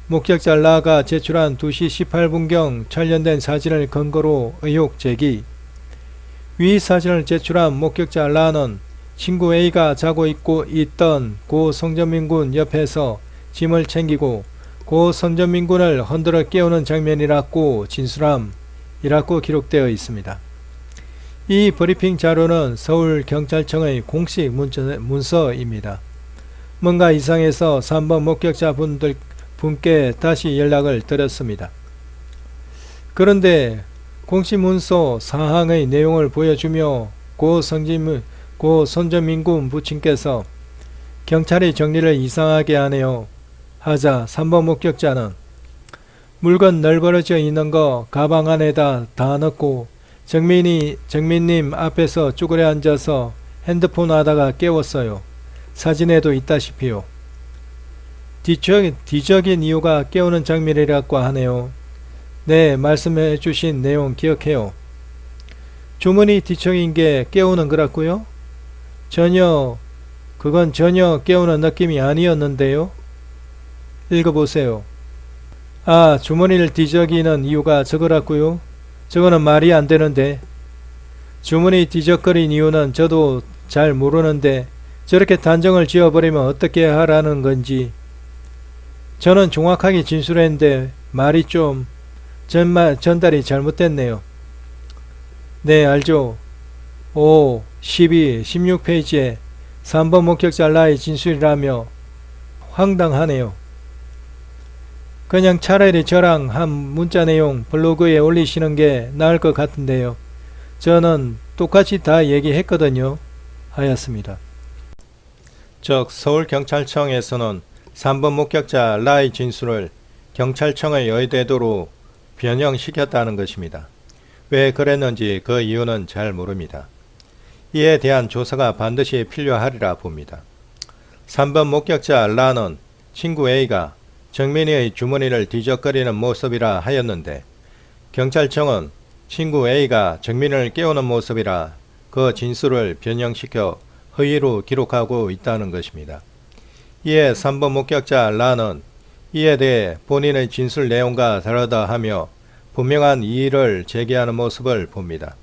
목격자 라가 제출한 2시 18분경 촬영된 사진을 근거로 의혹 제기. 위 사진을 제출한 목격자 라는 친구 A가 자고 있던 고 성전민군 옆에서 짐을 챙기고 고 성전민군을 흔들어 깨우는 장면이라고 진술함이라고 기록되어 있습니다. 이 브리핑 자료는 서울경찰청의 공식 문서입니다. 뭔가 이상해서 3번 목격자 분께 다시 연락을 드렸습니다. 그런데 공식 문서 사항의 내용을 보여주며 고 성전민군 부친께서 경찰이 정리를 이상하게 하네요. 하자 3번 목격자는 물건 널브러져 있는 거 가방 안에다 다 넣고 정민님 앞에서 쭈그려 앉아서 핸드폰 하다가 깨웠어요. 사진에도 있다시피요. 뒤적인 이유가 깨우는 장면이라고 하네요. 네, 말씀해 주신 내용 기억해요. 주문이 뒤척인 게 깨우는 거라고요? 그건 전혀 깨우는 느낌이 아니었는데요. 읽어보세요. 아, 주머니를 뒤적이는 이유가 저거라고요? 저거는 말이 안 되는데. 주머니 뒤적거린 이유는 저도 잘 모르는데 저렇게 단정을 지어버리면 어떻게 하라는 건지. 저는 정확하게 진술했는데 말이 좀 전달이 잘못됐네요. 네, 알죠. 5, 12, 16페이지에 3번 목격자 라의 진술이라며 황당하네요. 그냥 차라리 저랑 한 문자 내용 블로그에 올리시는 게 나을 것 같은데요. 저는 똑같이 다 얘기했거든요. 하였습니다. 즉 서울경찰청에서는 3번 목격자 라의 진술을 경찰청의 의대도로 변형시켰다는 것입니다. 왜 그랬는지 그 이유는 잘 모릅니다. 이에 대한 조사가 반드시 필요하리라 봅니다. 3번 목격자 라는 친구 A가 정민이의 주머니를 뒤적거리는 모습이라 하였는데 경찰청은 친구 A가 정민이를 깨우는 모습이라 그 진술을 변형시켜 허위로 기록하고 있다는 것입니다. 이에 3번 목격자 라는 이에 대해 본인의 진술 내용과 다르다 하며 분명한 이의를 제기하는 모습을 봅니다.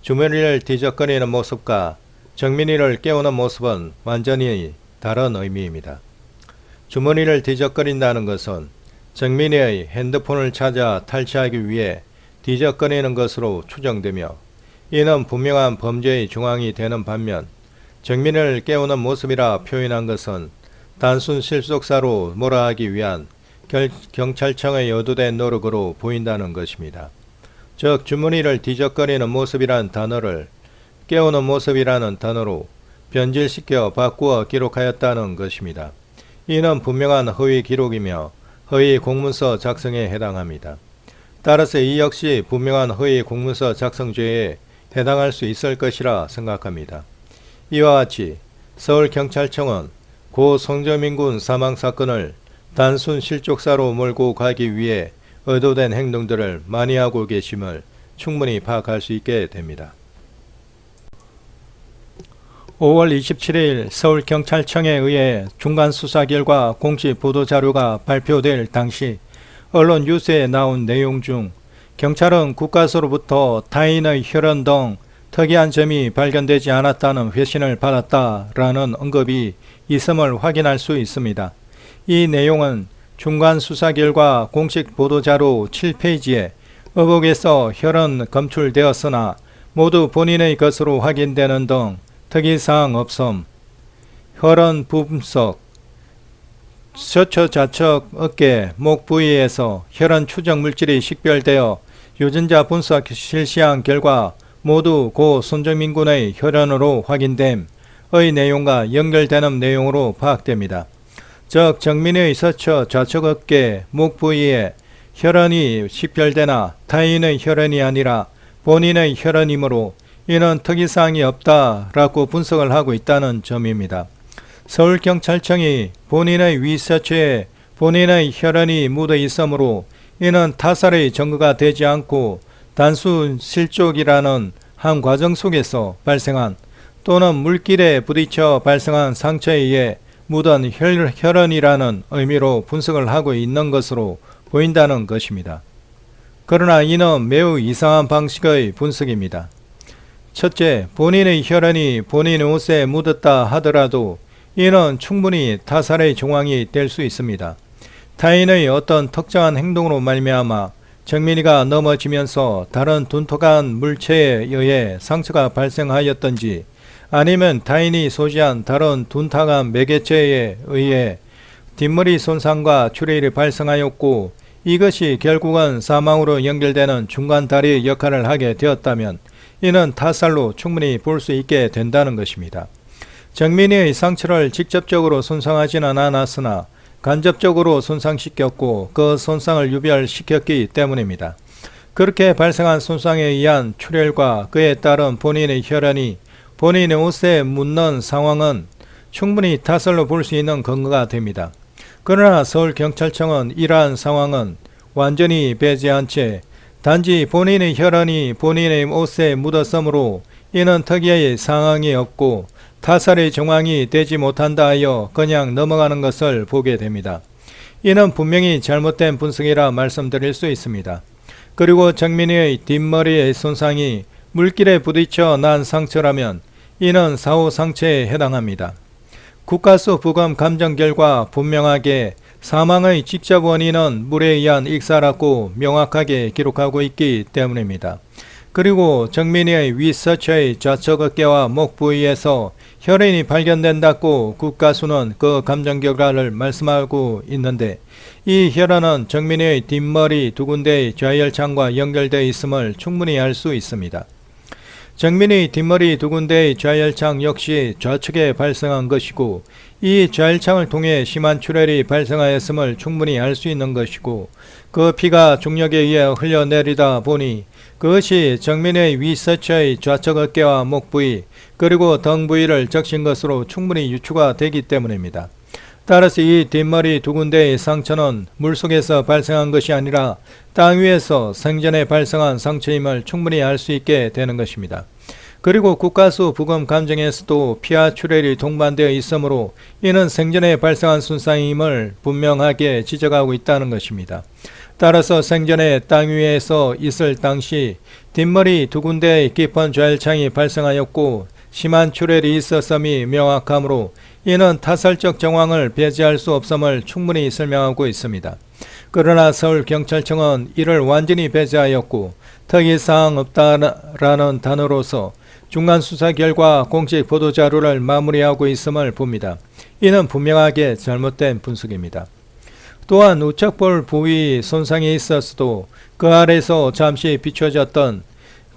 주머니를 뒤적거리는 모습과 정민이를 깨우는 모습은 완전히 다른 의미입니다. 주머니를 뒤적거린다는 것은 정민이의 핸드폰을 찾아 탈취하기 위해 뒤적거리는 것으로 추정되며 이는 분명한 범죄의 정황이 되는 반면 정민이를 깨우는 모습이라 표현한 것은 단순 실속사로 몰아하기 위한 경찰청의 의도된 노력으로 보인다는 것입니다. 즉 주머니를 뒤적거리는 모습이란 단어를 깨우는 모습이라는 단어로 변질시켜 바꾸어 기록하였다는 것입니다. 이는 분명한 허위 기록이며 허위 공문서 작성에 해당합니다. 따라서 이 역시 분명한 허위 공문서 작성죄에 해당할 수 있을 것이라 생각합니다. 이와 같이 서울경찰청은 고 성저민 군 사망사건을 단순 실족사로 몰고 가기 위해 의도된 행동들을 많이 하고 계심을 충분히 파악할 수 있게 됩니다. 5월 27일 서울경찰청에 의해 중간수사 결과 공식 보도자료가 발표될 당시 언론 뉴스에 나온 내용 중 경찰은 국가서로부터 타인의 혈흔 등 특이한 점이 발견되지 않았다는 회신을 받았다라는 언급이 있음을 확인할 수 있습니다. 이 내용은 중간수사 결과 공식 보도자료 7페이지에 의혹에서 혈흔 검출되었으나 모두 본인의 것으로 확인되는 등 특이사항 없음, 혈흔 분석, 셔츠 좌측 어깨, 목 부위에서 혈흔 추적 물질이 식별되어 유전자 분석 실시한 결과 모두 고 손정민 군의 혈흔으로 확인됨의 내용과 연결되는 내용으로 파악됩니다. 즉 정민의 셔츠 좌측 어깨, 목 부위에 혈흔이 식별되나 타인의 혈흔이 아니라 본인의 혈흔이므로 이는 특이사항이 없다라고 분석을 하고 있다는 점입니다. 서울경찰청이 본인의 위셔츠에 본인의 혈흔이 묻어 있으므로 이는 타살의 증거가 되지 않고 단순 실족이라는 한 과정 속에서 발생한 또는 물길에 부딪혀 발생한 상처에 의해 묻은 혈흔이라는 의미로 분석을 하고 있는 것으로 보인다는 것입니다. 그러나 이는 매우 이상한 방식의 분석입니다. 첫째, 본인의 혈흔이 본인의 옷에 묻었다 하더라도 이는 충분히 타살의 정황이 될 수 있습니다. 타인의 어떤 특정한 행동으로 말미암아 정민이가 넘어지면서 다른 둔탁한 물체에 의해 상처가 발생하였던지 아니면 타인이 소지한 다른 둔탁한 매개체에 의해 뒷머리 손상과 출혈이 발생하였고 이것이 결국은 사망으로 연결되는 중간 다리 역할을 하게 되었다면 이는 타살로 충분히 볼 수 있게 된다는 것입니다. 정민이의 상처를 직접적으로 손상하지는 않았으나 간접적으로 손상시켰고 그 손상을 유발시켰기 때문입니다. 그렇게 발생한 손상에 의한 출혈과 그에 따른 본인의 혈흔이 본인의 옷에 묻는 상황은 충분히 타살로 볼 수 있는 근거가 됩니다. 그러나 서울경찰청은 이러한 상황은 완전히 배제한 채 단지 본인의 혈흔이 본인의 옷에 묻었으므로 이는 특이의 상황이 없고 타살의 정황이 되지 못한다 하여 그냥 넘어가는 것을 보게 됩니다. 이는 분명히 잘못된 분석이라 말씀드릴 수 있습니다. 그리고 정민이의 뒷머리의 손상이 물길에 부딪혀 난 상처라면 이는 사후 상처에 해당합니다. 국가수 부검 감정 결과 분명하게 사망의 직접 원인은 물에 의한 익사라고 명확하게 기록하고 있기 때문입니다. 그리고 정민이의 윗서처의 좌측 어깨와 목 부위에서 혈흔이 발견된다고 국가수는 그 감정 결과를 말씀하고 있는데 이 혈흔은 정민이의 뒷머리 두 군데의 좌혈창과 연결되어 있음을 충분히 알 수 있습니다. 정민의 뒷머리 두 군데의 좌혈창 역시 좌측에 발생한 것이고 이 좌혈창을 통해 심한 출혈이 발생하였음을 충분히 알 수 있는 것이고 그 피가 중력에 의해 흘러내리다 보니 그것이 정민의 윗서처의 좌측 어깨와 목 부위 그리고 등 부위를 적신 것으로 충분히 유추가 되기 때문입니다. 따라서 이 뒷머리 두 군데의 상처는 물속에서 발생한 것이 아니라 땅 위에서 생전에 발생한 상처임을 충분히 알 수 있게 되는 것입니다. 그리고 국가수 부검 감정에서도 피와 출혈이 동반되어 있으므로 이는 생전에 발생한 손상임을 분명하게 지적하고 있다는 것입니다. 따라서 생전에 땅 위에서 있을 당시 뒷머리 두 군데의 깊은 좌혈창이 발생하였고 심한 출혈이 있었음이 명확하므로 이는 타살적 정황을 배제할 수 없음을 충분히 설명하고 있습니다. 그러나 서울경찰청은 이를 완전히 배제하였고 특이사항 없다라는 단어로서 중간수사 결과 공식 보도자료를 마무리하고 있음을 봅니다. 이는 분명하게 잘못된 분석입니다. 또한 우측볼 부위 손상이 있었어도 그 아래서 잠시 비춰졌던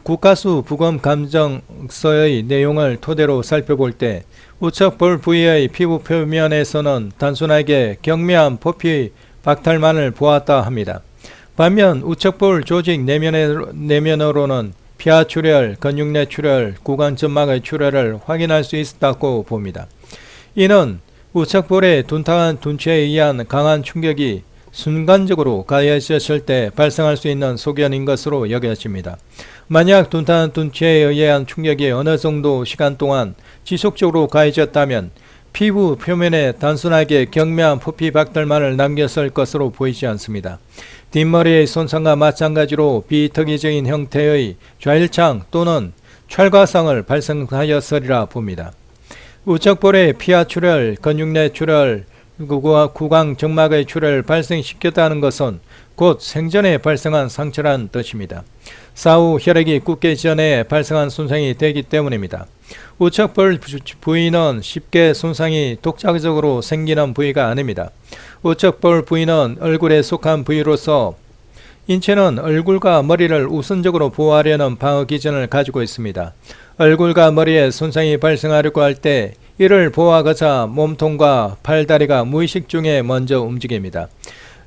국가수 부검 감정서의 내용을 토대로 살펴볼 때 우측볼 부위의 피부 표면에서는 단순하게 경미한 포피 박탈만을 보았다 합니다. 반면 우측볼 조직 내면으로는 피하 출혈, 근육내 출혈, 구강점막의 출혈을 확인할 수 있었다고 봅니다. 이는 우측볼의 둔탁한 둔체에 의한 강한 충격이 순간적으로 가해졌을 때 발생할 수 있는 소견인 것으로 여겨집니다. 만약 둔탁한 둔체에 의한 충격이 어느 정도 시간 동안 지속적으로 가해졌다면 피부 표면에 단순하게 경미한 포피 박탈만을 남겼을 것으로 보이지 않습니다. 뒷머리의 손상과 마찬가지로 비특이적인 형태의 좌혈창 또는 찰과상을 발생하였으리라 봅니다. 우측볼의 피하 출혈, 근육내 출혈, 구강 정막의 출혈을 발생시켰다는 것은 곧 생전에 발생한 상처란 뜻입니다. 사후 혈액이 굳기 전에 발생한 손상이 되기 때문입니다. 우측볼 부위는 쉽게 손상이 독자적으로 생기는 부위가 아닙니다. 우측볼 부위는 얼굴에 속한 부위로서 인체는 얼굴과 머리를 우선적으로 보호하려는 방어 기전을 가지고 있습니다. 얼굴과 머리에 손상이 발생하려고 할 때 이를 보호하고자 몸통과 팔다리가 무의식 중에 먼저 움직입니다.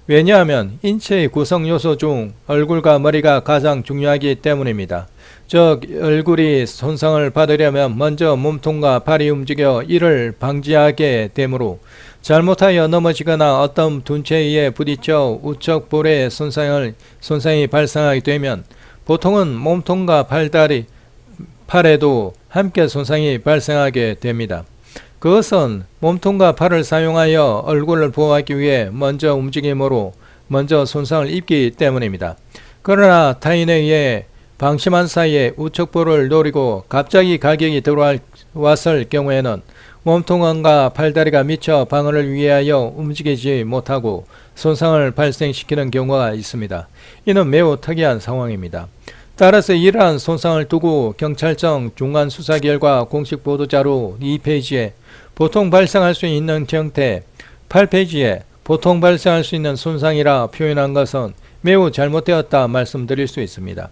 왜냐하면 인체의 구성 요소 중 얼굴과 머리가 가장 중요하기 때문입니다. 즉 얼굴이 손상을 받으려면 먼저 몸통과 팔이 움직여 이를 방지하게 되므로 잘못하여 넘어지거나 어떤 둔체에 의해 부딪혀 우측볼의 손상이 발생하게 되면 보통은 몸통과 팔에도 함께 손상이 발생하게 됩니다. 그것은 몸통과 팔을 사용하여 얼굴을 보호하기 위해 먼저 움직임으로 먼저 손상을 입기 때문입니다. 그러나 타인에 의해 방심한 사이에 우측볼을 노리고 갑자기 가격이 들어왔을 경우에는 몸통과 팔다리가 미처 방어를 위하여 움직이지 못하고 손상을 발생시키는 경우가 있습니다. 이는 매우 특이한 상황입니다. 따라서 이러한 손상을 두고 경찰청 중간수사 결과 공식 보도자료 2페이지에 보통 발생할 수 있는 형태, 8페이지에 보통 발생할 수 있는 손상이라 표현한 것은 매우 잘못되었다 말씀드릴 수 있습니다.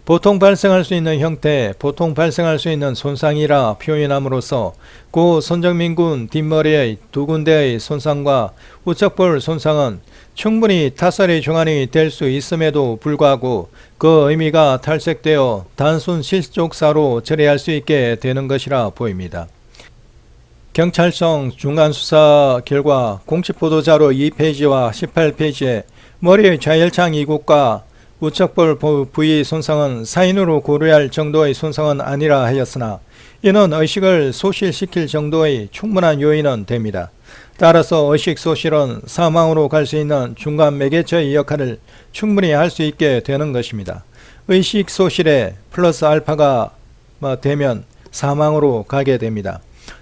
보통 발생할 수 있는 형태, 보통 발생할 수 있는 손상이라 표현함으로써 고 손정민 군 뒷머리의 두 군데의 손상과 우측볼 손상은 충분히 타살의 종안이 될 수 있음에도 불구하고 그 의미가 탈색되어 단순 실족사로 처리할 수 있게 되는 것이라 보입니다. 경찰청 중간수사 결과 공식 보도자료 2페이지와 18페이지에 머리 좌열창 이국과 우측볼 부위 손상은 사인으로 고려할 정도의 손상은 아니라 하였으나 이는 의식을 소실시킬 정도의 충분한 요인은 됩니다. 따라서 의식 소실은 사망으로 갈 수 있는 중간 매개체의 역할을 충분히 할 수 있게 되는 것입니다. 의식 소실에 플러스 알파가 되면 사망으로 가게 됩니다.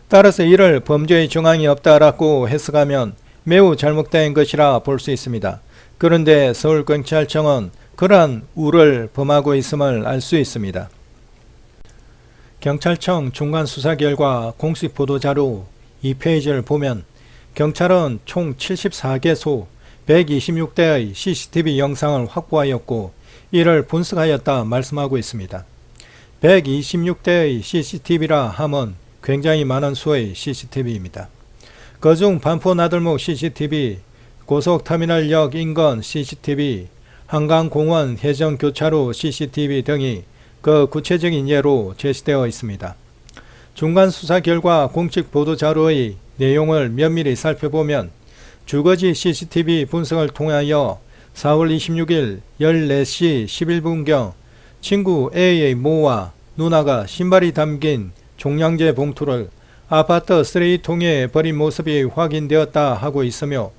따라서 이를 범죄의 정황이 없다라고 해석하면 매우 잘못된 것이라 볼 수 있습니다. 그런데 서울경찰청은 그러한 우를 범하고 있음을 알 수 있습니다. 경찰청 중간수사 결과 공식 보도자료 2페이지를 보면 경찰은 총 74개소 126대의 CCTV 영상을 확보하였고 이를 분석하였다 말씀하고 있습니다. 126대의 CCTV라 함은 굉장히 많은 수의 CCTV입니다. 그중 반포나들목 CCTV, 고속터미널역 인근 CCTV, 한강공원 해전교차로 CCTV 등이 그 구체적인 예로 제시되어 있습니다. 중간수사 결과 공식 보도자료의 내용을 면밀히 살펴보면 주거지 CCTV 분석을 통하여 4월 26일 14시 11분경 친구 A의 모와 누나가 신발이 담긴 종량제 봉투를 아파트 쓰레기통에 버린 모습이 확인되었다 하고 있으며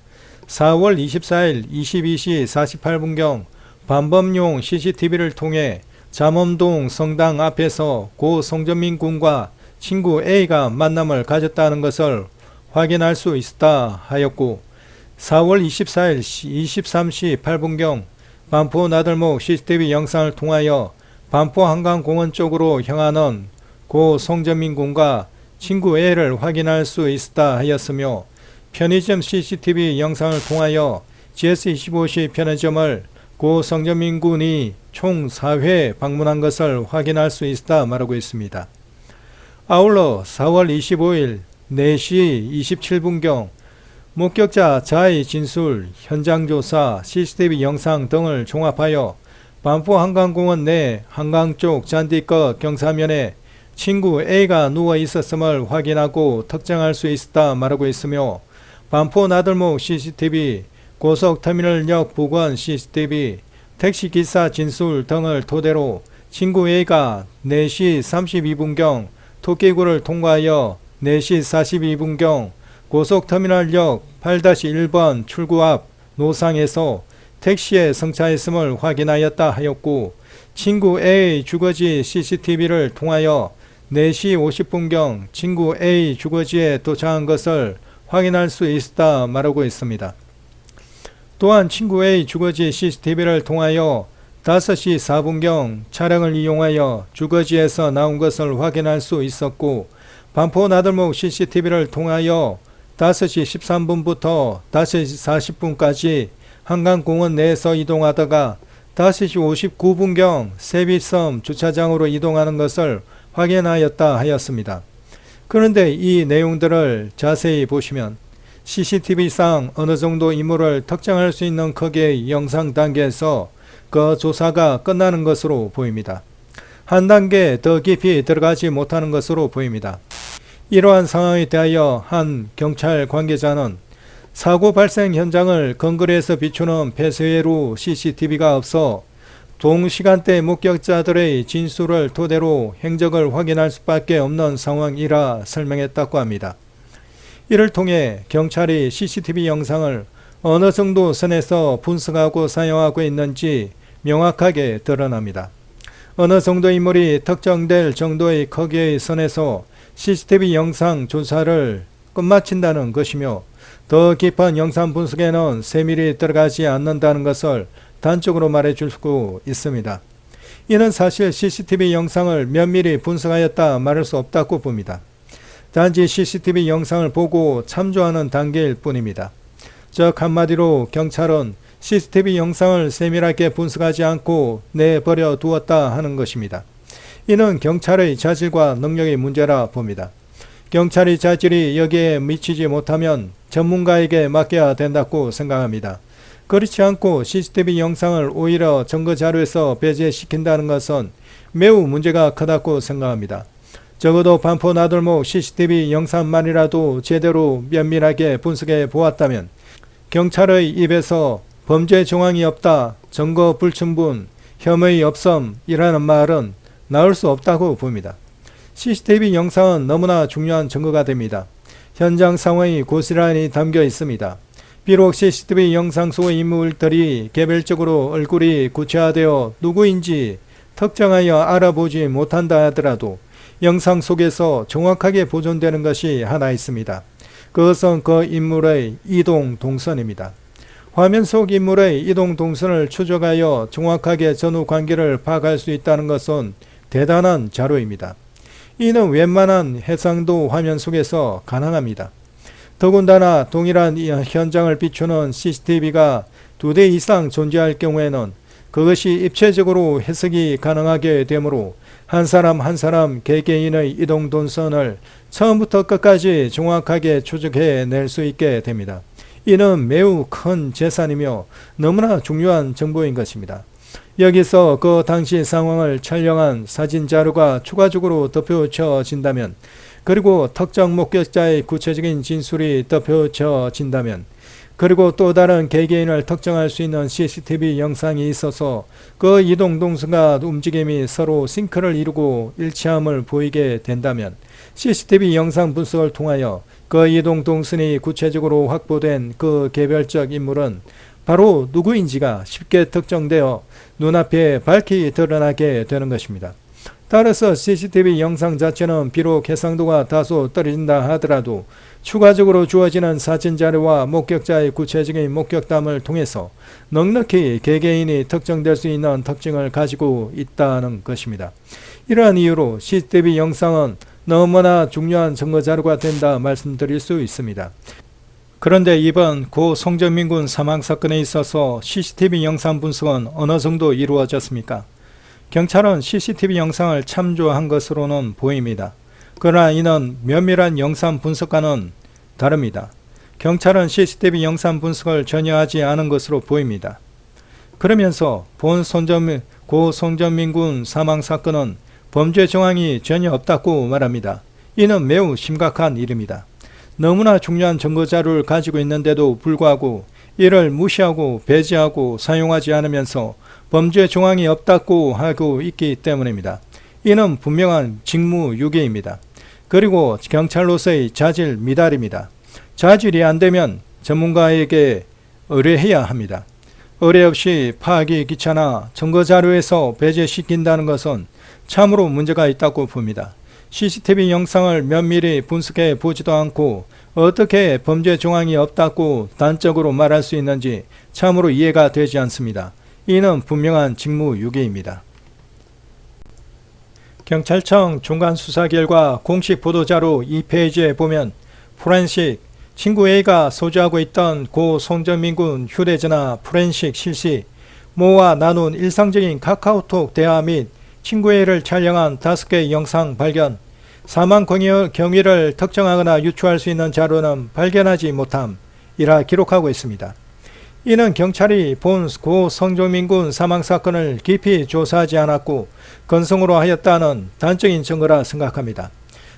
4월 24일 22시 48분경 반범용 CCTV를 통해 잠엄동 성당 앞에서 고 송전민 군과 친구 A가 만남을 가졌다는 것을 확인할 수 있었다 하였고 4월 24일 23시 8분경 반포 나들목 CCTV 영상을 통하여 반포 한강공원 쪽으로 향하는 고 송전민 군과 친구 A를 확인할 수 있었다 하였으며 편의점 CCTV 영상을 통하여 GS25시 편의점을 고 송전민 군이 총 4회 방문한 것을 확인할 수 있었다 말하고 있습니다. 아울러 4월 25일 4시 27분경 목격자 자의 진술, 현장조사, CCTV 영상 등을 종합하여 반포 한강공원 내 한강 쪽 잔디껏 경사면에 친구 A가 누워 있었음을 확인하고 특정할 수 있었다 말하고 있으며 반포 나들목 CCTV, 고속터미널역 부근 CCTV, 택시기사 진술 등을 토대로 친구 A가 4시 32분경 토끼구를 통과하여 4시 42분경 고속터미널역 8-1번 출구 앞 노상에서 택시에 승차했음을 확인하였다 하였고 친구 A 주거지 CCTV를 통하여 4시 50분경 친구 A 주거지에 도착한 것을 확인할 수 있었다 말하고 있습니다. 또한 친구 A 주거지 CCTV를 통하여 5시 4분경 차량을 이용하여 주거지에서 나온 것을 확인할 수 있었고 반포 나들목 CCTV를 통하여 5시 13분부터 5시 40분까지 한강공원 내에서 이동하다가 5시 59분경 세비섬 주차장으로 이동하는 것을 확인하였다 하였습니다. 그런데 이 내용들을 자세히 보시면 CCTV상 어느 정도 인물을 특정할 수 있는 크기의 영상 단계에서 그 조사가 끝나는 것으로 보입니다. 한 단계 더 깊이 들어가지 못하는 것으로 보입니다. 이러한 상황에 대하여 한 경찰 관계자는 사고 발생 현장을 근거리에서 비추는 폐쇄회로 CCTV가 없어 동시간대 목격자들의 진술을 토대로 행적을 확인할 수밖에 없는 상황이라 설명했다고 합니다. 이를 통해 경찰이 CCTV 영상을 어느 정도 선에서 분석하고 사용하고 있는지 명확하게 드러납니다. 어느 정도 인물이 특정될 정도의 크기의 선에서 CCTV 영상 조사를 끝마친다는 것이며 더 깊은 영상 분석에는 세밀히 들어가지 않는다는 것을 단적으로 말해줄 수 있습니다. 이는 사실 CCTV 영상을 면밀히 분석하였다 말할 수 없다고 봅니다. 단지 CCTV 영상을 보고 참조하는 단계일 뿐입니다. 즉 한마디로 경찰은 CCTV 영상을 세밀하게 분석하지 않고 내버려 두었다 하는 것입니다. 이는 경찰의 자질과 능력의 문제라 봅니다. 경찰의 자질이 여기에 미치지 못하면 전문가에게 맡겨야 된다고 생각합니다. 그렇지 않고 CCTV 영상을 오히려 증거자료에서 배제시킨다는 것은 매우 문제가 크다고 생각합니다. 적어도 반포 나들목 CCTV 영상만이라도 제대로 면밀하게 분석해 보았다면 경찰의 입에서 범죄 정황이 없다, 증거 불충분, 혐의 없음이라는 말은 나올 수 없다고 봅니다. CCTV 영상은 너무나 중요한 증거가 됩니다. 현장 상황이 고스란히 담겨 있습니다. 비록 CCTV 영상 속의 인물들이 개별적으로 얼굴이 구체화되어 누구인지 특정하여 알아보지 못한다 하더라도 영상 속에서 정확하게 보존되는 것이 하나 있습니다. 그것은 그 인물의 이동 동선입니다. 화면 속 인물의 이동 동선을 추적하여 정확하게 전후 관계를 파악할 수 있다는 것은 대단한 자료입니다. 이는 웬만한 해상도 화면 속에서 가능합니다. 더군다나 동일한 현장을 비추는 CCTV가 2대 이상 존재할 경우에는 그것이 입체적으로 해석이 가능하게 되므로 한 사람 한 사람 개개인의 이동 동선을 처음부터 끝까지 정확하게 추적해낼 수 있게 됩니다. 이는 매우 큰 재산이며 너무나 중요한 정보인 것입니다. 여기서 그 당시 상황을 촬영한 사진 자료가 추가적으로 덧붙여진다면, 그리고 특정 목격자의 구체적인 진술이 덧붙여진다면, 그리고 또 다른 개개인을 특정할 수 있는 CCTV 영상이 있어서 그 이동 동선과 움직임이 서로 싱크를 이루고 일치함을 보이게 된다면 CCTV 영상 분석을 통하여 그 이동 동선이 구체적으로 확보된 그 개별적 인물은 바로 누구인지가 쉽게 특정되어 눈앞에 밝히 드러나게 되는 것입니다. 따라서 CCTV 영상 자체는 비록 해상도가 다소 떨어진다 하더라도 추가적으로 주어지는 사진 자료와 목격자의 구체적인 목격담을 통해서 넉넉히 개개인이 특정될 수 있는 특징을 가지고 있다는 것입니다. 이러한 이유로 CCTV 영상은 너무나 중요한 증거 자료가 된다 말씀드릴 수 있습니다. 그런데 이번 고 송정민 군 사망 사건에 있어서 CCTV 영상 분석은 어느 정도 이루어졌습니까? 경찰은 CCTV 영상을 참조한 것으로는 보입니다. 그러나 이는 면밀한 영상 분석과는 다릅니다. 경찰은 CCTV 영상 분석을 전혀 하지 않은 것으로 보입니다. 그러면서 고 송정민 군 사망 사건은 범죄 정황이 전혀 없다고 말합니다. 이는 매우 심각한 일입니다. 너무나 중요한 증거자료를 가지고 있는데도 불구하고 이를 무시하고 배제하고 사용하지 않으면서 범죄 정황이 없다고 하고 있기 때문입니다. 이는 분명한 직무유기입니다. 그리고 경찰로서의 자질 미달입니다. 자질이 안되면 전문가에게 의뢰해야 합니다. 의뢰 없이 파악이 귀찮아 증거자료에서 배제시킨다는 것은 참으로 문제가 있다고 봅니다. CCTV 영상을 면밀히 분석해 보지도 않고 어떻게 범죄 정황이 없다고 단적으로 말할 수 있는지 참으로 이해가 되지 않습니다. 이는 분명한 직무유기입니다. 경찰청 중간수사 결과 공식 보도자료 2페이지에 보면 포렌식 친구 A가 소지하고 있던 고 송정민 군 휴대전화 포렌식 실시 모와 나눈 일상적인 카카오톡 대화 및 친구 A를 촬영한 5개의 영상 발견, 사망 경위를 특정하거나 유추할 수 있는 자료는 발견하지 못함이라 기록하고 있습니다. 이는 경찰이 본 고 송정민 군 사망 사건을 깊이 조사하지 않았고 건성으로 하였다는 단적인 증거라 생각합니다.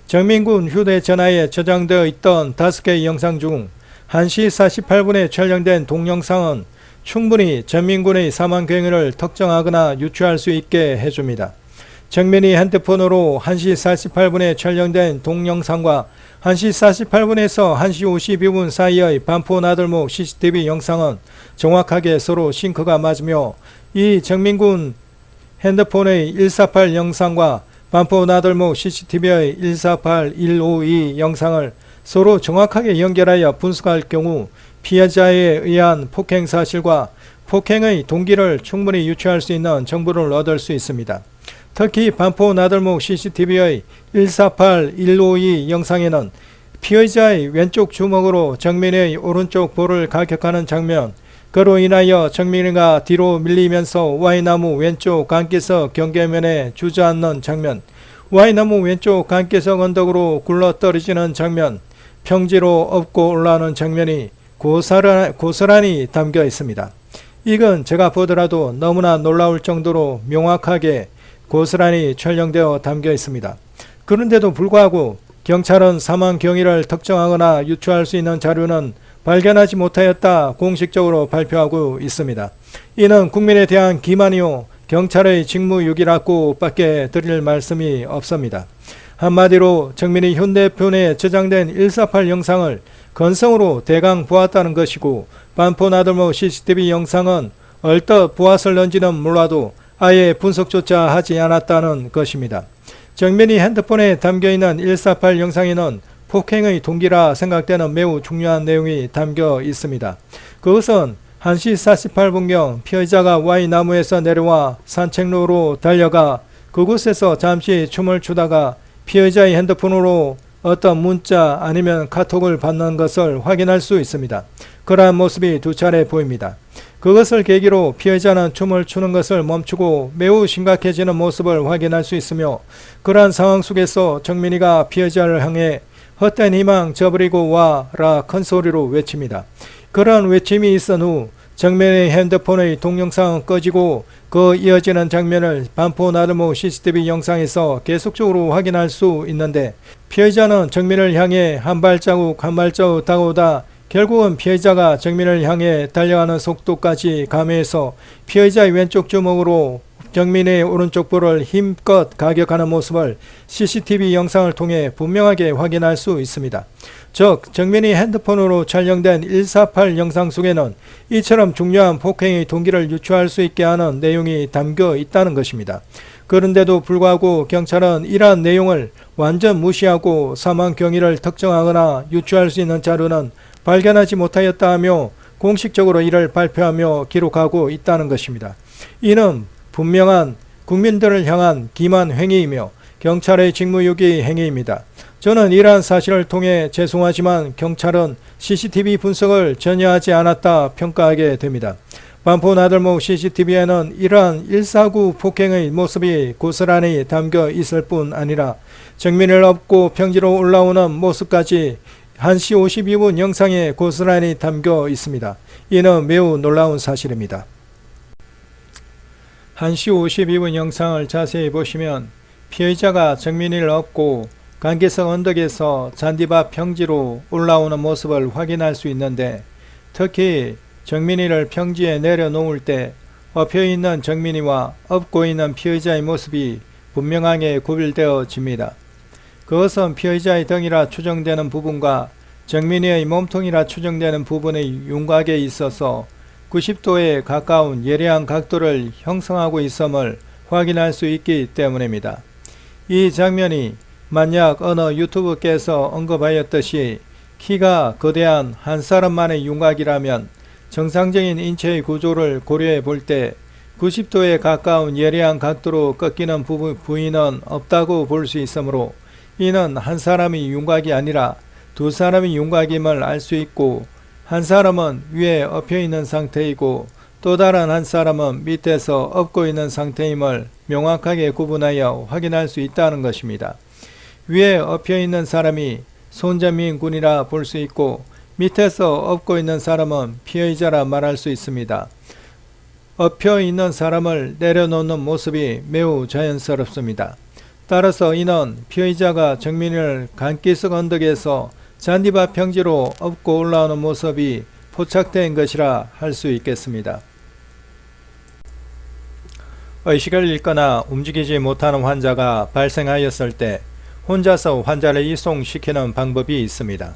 정민 군 휴대전화에 저장되어 있던 5개의 영상 중 1시 48분에 촬영된 동영상은 충분히 정민 군의 사망 경위를 특정하거나 유추할 수 있게 해줍니다. 정민이 핸드폰으로 1시 48분에 촬영된 동영상과 1시 48분에서 1시 52분 사이의 반포 나들목 CCTV 영상은 정확하게 서로 싱크가 맞으며 이 정민군 핸드폰의 148 영상과 반포 나들목 CCTV의 148, 152 영상을 서로 정확하게 연결하여 분석할 경우 피해자에 의한 폭행 사실과 폭행의 동기를 충분히 유추할 수 있는 정보를 얻을 수 있습니다. 특히 반포 나들목 CCTV의 148, 152 영상에는 피의자의 왼쪽 주먹으로 정민의 오른쪽 볼을 가격하는 장면, 그로 인하여 정민이가 뒤로 밀리면서 Y나무 왼쪽 간기석 경계면에 주저앉는 장면, Y나무 왼쪽 간기석 언덕으로 굴러떨어지는 장면, 평지로 업고 올라오는 장면이 고스란히 담겨 있습니다. 이건 제가 보더라도 너무나 놀라울 정도로 명확하게 고스란히 촬영되어 담겨 있습니다. 그런데도 불구하고 경찰은 사망 경위를 특정하거나 유추할 수 있는 자료는 발견하지 못하였다 공식적으로 발표하고 있습니다. 이는 국민에 대한 기만이요 경찰의 직무유기라고 밖에 드릴 말씀이 없습니다. 한마디로 정민이 휴대폰에 저장된 148 영상을 건성으로 대강 보았다는 것이고, 반포 나들모 CCTV 영상은 얼떨 보았을런지는 몰라도 아예 분석조차 하지 않았다는 것입니다. 정민이 핸드폰에 담겨있는 148 영상에는 폭행의 동기라 생각되는 매우 중요한 내용이 담겨 있습니다. 그것은 1시 48분경 피해자가 Y나무에서 내려와 산책로로 달려가 그곳에서 잠시 춤을 추다가 피해자의 핸드폰으로 어떤 문자 아니면 카톡을 받는 것을 확인할 수 있습니다. 그러한 모습이 두 차례 보입니다. 그것을 계기로 피해자는 춤을 추는 것을 멈추고 매우 심각해지는 모습을 확인할 수 있으며, 그러한 상황 속에서 정민이가 피해자를 향해 헛된 희망 저버리고 와라 큰 소리로 외칩니다. 그런 외침이 있은 후 정민의 핸드폰의 동영상은 꺼지고 그 이어지는 장면을 반포 나들모 CCTV 영상에서 계속적으로 확인할 수 있는데, 피해자는 정민을 향해 한 발자국 다가오다 결국은 피해자가 정민을 향해 달려가는 속도까지 감해해서 피해자의 왼쪽 주먹으로 정민의 오른쪽 볼을 힘껏 가격하는 모습을 CCTV 영상을 통해 분명하게 확인할 수 있습니다. 즉, 정민이 핸드폰으로 촬영된 148 영상 속에는 이처럼 중요한 폭행의 동기를 유추할 수 있게 하는 내용이 담겨 있다는 것입니다. 그런데도 불구하고 경찰은 이러한 내용을 완전 무시하고 사망 경위를 특정하거나 유추할 수 있는 자료는 발견하지 못하였다 하며 공식적으로 이를 발표하며 기록하고 있다는 것입니다. 이는 분명한 국민들을 향한 기만 행위이며 경찰의 직무유기 행위입니다. 저는 이러한 사실을 통해 죄송하지만 경찰은 CCTV 분석을 전혀 하지 않았다 평가하게 됩니다. 반포 나들모 CCTV에는 이러한 149 폭행의 모습이 고스란히 담겨 있을 뿐 아니라 정민을 업고 평지로 올라오는 모습까지 1시 52분 영상에 고스란히 담겨 있습니다. 이는 매우 놀라운 사실입니다. 1시 52분 영상을 자세히 보시면 피해자가 정민이를 업고 간계석 언덕에서 잔디밭 평지로 올라오는 모습을 확인할 수 있는데, 특히 정민이를 평지에 내려놓을 때 엎혀있는 정민이와 업고 있는 피해자의 모습이 분명하게 구별되어집니다. 그것은 피해자의 등이라 추정되는 부분과 정민이의 몸통이라 추정되는 부분의 윤곽에 있어서 90도에 가까운 예리한 각도를 형성하고 있음을 확인할 수 있기 때문입니다. 이 장면이 만약 어느 유튜브께서 언급하였듯이 키가 거대한 한 사람만의 윤곽이라면 정상적인 인체의 구조를 고려해 볼 때 90도에 가까운 예리한 각도로 꺾이는 부위는 없다고 볼 수 있으므로, 이는 한 사람의 윤곽이 아니라 두 사람의 윤곽임을 알 수 있고, 한 사람은 위에 엎여 있는 상태이고 또 다른 한 사람은 밑에서 엎고 있는 상태임을 명확하게 구분하여 확인할 수 있다는 것입니다. 위에 엎여 있는 사람이 손정민 군이라 볼 수 있고, 밑에서 엎고 있는 사람은 피해자라 말할 수 있습니다. 엎여 있는 사람을 내려놓는 모습이 매우 자연스럽습니다. 따라서 이는 피해자가 정민을 간기슭 언덕에서 잔디밭 평지로 업고 올라오는 모습이 포착된 것이라 할 수 있겠습니다. 의식을 잃거나 움직이지 못하는 환자가 발생하였을 때 혼자서 환자를 이송시키는 방법이 있습니다.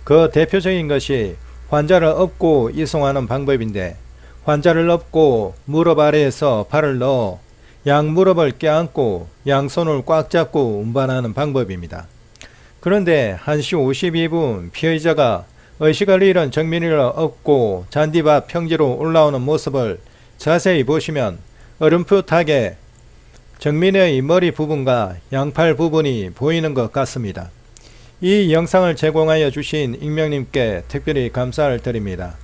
그 대표적인 것이 환자를 업고 이송하는 방법인데, 환자를 업고 무릎 아래에서 발을 넣어 양 무릎을 껴안고 양손을 꽉 잡고 운반하는 방법입니다. 그런데 1시 52분 피해자가 의식을 잃은 정민이를 업고 잔디밭 평지로 올라오는 모습을 자세히 보시면 어렴풋하게 정민의 머리 부분과 양팔 부분이 보이는 것 같습니다. 이 영상을 제공하여 주신 익명님께 특별히 감사를 드립니다.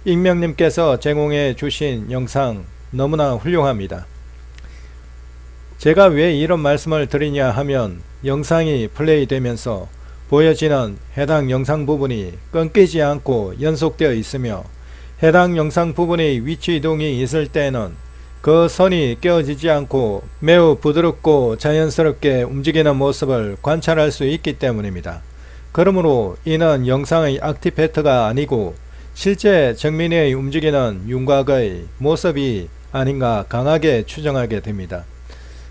익명님께서 제공해 주신 영상 너무나 훌륭합니다. 제가 왜 이런 말씀을 드리냐 하면, 영상이 플레이되면서 보여지는 해당 영상 부분이 끊기지 않고 연속되어 있으며, 해당 영상 부분의 위치 이동이 있을 때는 그 선이 깨어지지 않고 매우 부드럽고 자연스럽게 움직이는 모습을 관찰할 수 있기 때문입니다. 그러므로 이는 영상의 아티팩트가 아니고 실제 정민이의 움직이는 윤곽의 모습이 아닌가 강하게 추정하게 됩니다.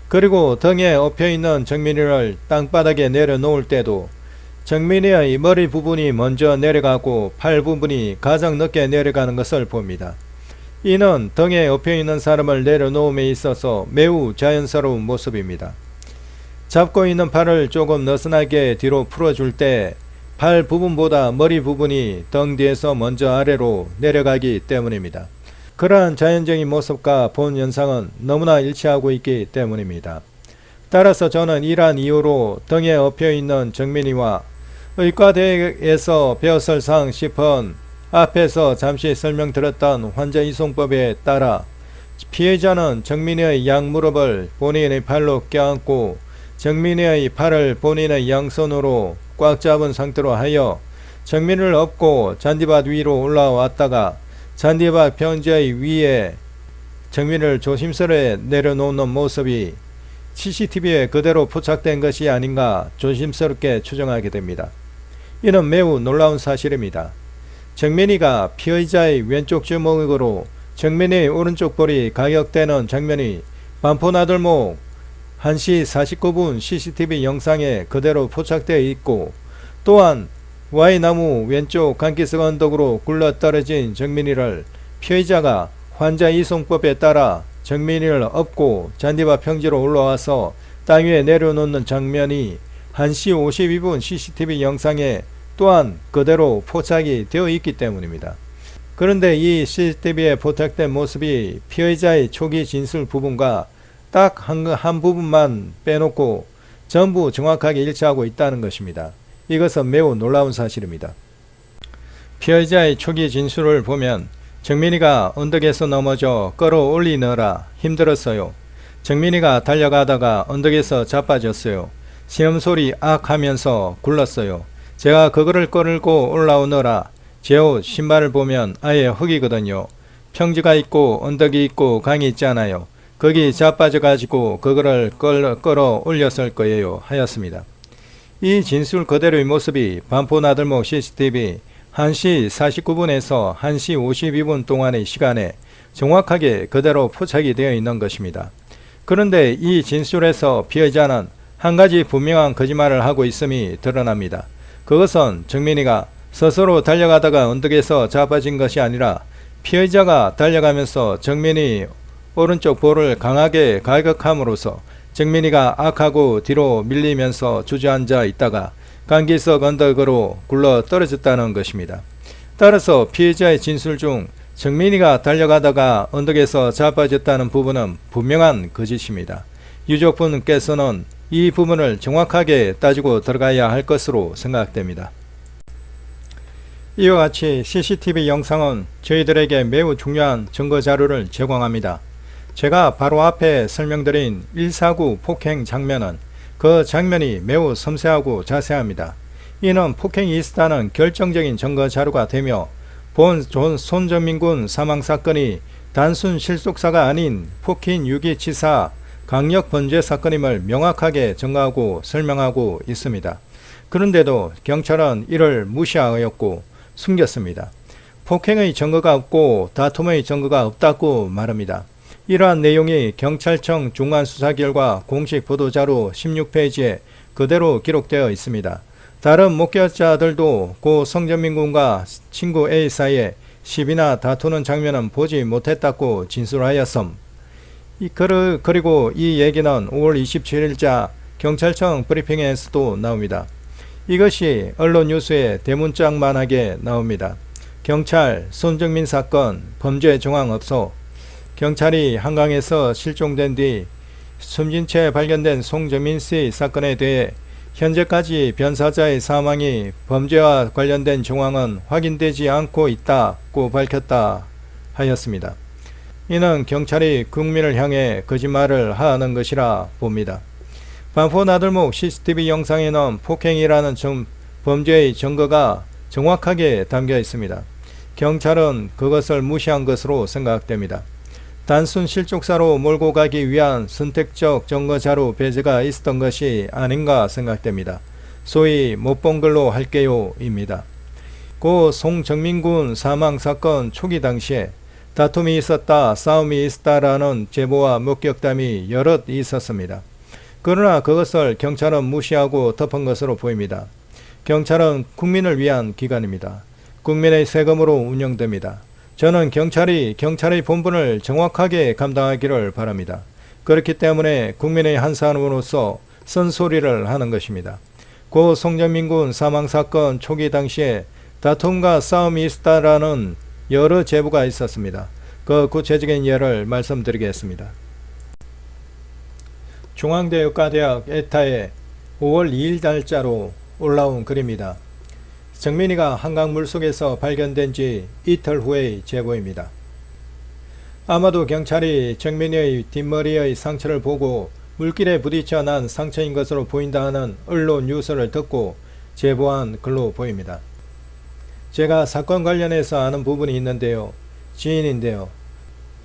그리고 등에 엎여있는 정민이를 땅바닥에 내려놓을 때도 정민이의 머리 부분이 먼저 내려가고 팔 부분이 가장 늦게 내려가는 것을 봅니다. 이는 등에 엎여있는 사람을 내려놓음에 있어서 매우 자연스러운 모습입니다. 잡고 있는 팔을 조금 느슨하게 뒤로 풀어줄 때 팔 부분보다 머리 부분이 등 뒤에서 먼저 아래로 내려가기 때문입니다. 그러한 자연적인 모습과 본 현상은 너무나 일치하고 있기 때문입니다. 따라서 저는 이러한 이유로 등에 엎여있는 정민이와 의과대에서 배웠을 상 싶은 앞에서 잠시 설명드렸던 환자 이송법에 따라 피해자는 정민이의 양무릎을 본인의 팔로 껴안고 정민이의 팔을 본인의 양손으로 꽉 잡은 상태로 하여 정민이를 업고 잔디밭 위로 올라왔다가 잔디밭 평지의 위에 정민이를 조심스레 내려놓는 모습이 CCTV에 그대로 포착된 것이 아닌가 조심스럽게 추정하게 됩니다. 이는 매우 놀라운 사실입니다. 정민이가 피의자의 왼쪽 주먹으로 정민이의 오른쪽 볼이 가격되는 장면이 반포나들목 1시 49분 CCTV 영상에 그대로 포착되어 있고, 또한 Y나무 왼쪽 강기석 언덕으로 굴러떨어진 정민이를 피의자가 환자 이송법에 따라 정민이를 업고 잔디밭 평지로 올라와서 땅 위에 내려놓는 장면이 1시 52분 CCTV 영상에 또한 그대로 포착이 되어 있기 때문입니다. 그런데 이 CCTV에 포착된 모습이 피의자의 초기 진술 부분과 딱 한 부분만 빼놓고 전부 정확하게 일치하고 있다는 것입니다. 이것은 매우 놀라운 사실입니다. 피의자의 초기 진술을 보면 정민이가 언덕에서 넘어져 끌어올리느라 힘들었어요. 정민이가 달려가다가 언덕에서 자빠졌어요. 시험소리 악 하면서 굴렀어요. 제가 그거를 끌고 올라오느라 제 옷 신발을 보면 아예 흙이거든요. 평지가 있고 언덕이 있고 강이 있잖아요. 거기 자빠져 가지고 그거를 끌어 올렸을 거예요 하였습니다. 이 진술 그대로의 모습이 반포나들목 CCTV 1시 49분에서 1시 52분 동안의 시간에 정확하게 그대로 포착이 되어 있는 것입니다. 그런데 이 진술에서 피해자는 한 가지 분명한 거짓말을 하고 있음이 드러납니다. 그것은 정민이가 스스로 달려가다가 언덕에서 자빠진 것이 아니라 피해자가 달려가면서 정민이 오른쪽 볼을 강하게 가격함으로써 정민이가 악하고 뒤로 밀리면서 주저앉아 있다가 강기석 언덕으로 굴러 떨어졌다는 것입니다. 따라서 피해자의 진술 중 정민이가 달려가다가 언덕에서 자빠졌다는 부분은 분명한 거짓입니다. 유족분께서는 이 부분을 정확하게 따지고 들어가야 할 것으로 생각됩니다. 이와 같이 CCTV 영상은 저희들에게 매우 중요한 증거 자료를 제공합니다. 제가 바로 앞에 설명드린 149 폭행 장면은 그 장면이 매우 섬세하고 자세합니다. 이는 폭행이 있었다는 결정적인 증거 자료가 되며 본 손정민군 사망사건이 단순 실속사가 아닌 폭행 유기치사 강력 범죄 사건임을 명확하게 증거하고 설명하고 있습니다. 그런데도 경찰은 이를 무시하였고 숨겼습니다. 폭행의 증거가 없고 다툼의 증거가 없다고 말합니다. 이러한 내용이 경찰청 중간수사 결과 공식 보도자료 16페이지에 그대로 기록되어 있습니다. 다른 목격자들도 고 성전민 군과 친구 A 사이에 시비나 다투는 장면은 보지 못했다고 진술하였음. 그리고 이 얘기는 5월 27일자 경찰청 브리핑에서도 나옵니다. 이것이 언론 뉴스에 대문짝만하게 나옵니다. 경찰 손정민 사건 범죄 정황 없어. 경찰이 한강에서 실종된 뒤 숨진 채 발견된 송정민씨 사건에 대해 현재까지 변사자의 사망이 범죄와 관련된 정황은 확인되지 않고 있다고 밝혔다 하였습니다. 이는 경찰이 국민을 향해 거짓말을 하는 것이라 봅니다. 반포나들목 CCTV 영상에는 폭행이라는 범죄의 증거가 정확하게 담겨 있습니다. 경찰은 그것을 무시한 것으로 생각됩니다. 단순 실족사로 몰고 가기 위한 선택적 증거자료 배제가 있었던 것이 아닌가 생각됩니다. 소위 못 본 걸로 할게요 입니다. 고 송정민군 사망사건 초기 당시에 다툼이 있었다, 싸움이 있었다라는 제보와 목격담이 여럿 있었습니다. 그러나 그것을 경찰은 무시하고 덮은 것으로 보입니다. 경찰은 국민을 위한 기관입니다. 국민의 세금으로 운영됩니다. 저는 경찰이 경찰의 본분을 정확하게 감당하기를 바랍니다. 그렇기 때문에 국민의 한 사람으로서 쓴소리를 하는 것입니다. 고 송정민군 사망사건 초기 당시에 다툼과 싸움이 있었다라는 여러 제보가 있었습니다. 그 구체적인 예를 말씀드리겠습니다. 중앙대육가대학 에타에 5월 2일 날짜로 올라온 글입니다. 정민이가 한강 물속에서 발견된 지 이틀 후의 제보입니다. 아마도 경찰이 정민이의 뒷머리의 상처를 보고 물길에 부딪혀 난 상처인 것으로 보인다 하는 언론 뉴스를 듣고 제보한 글로 보입니다. 제가 사건 관련해서 아는 부분이 있는데요. 지인인데요.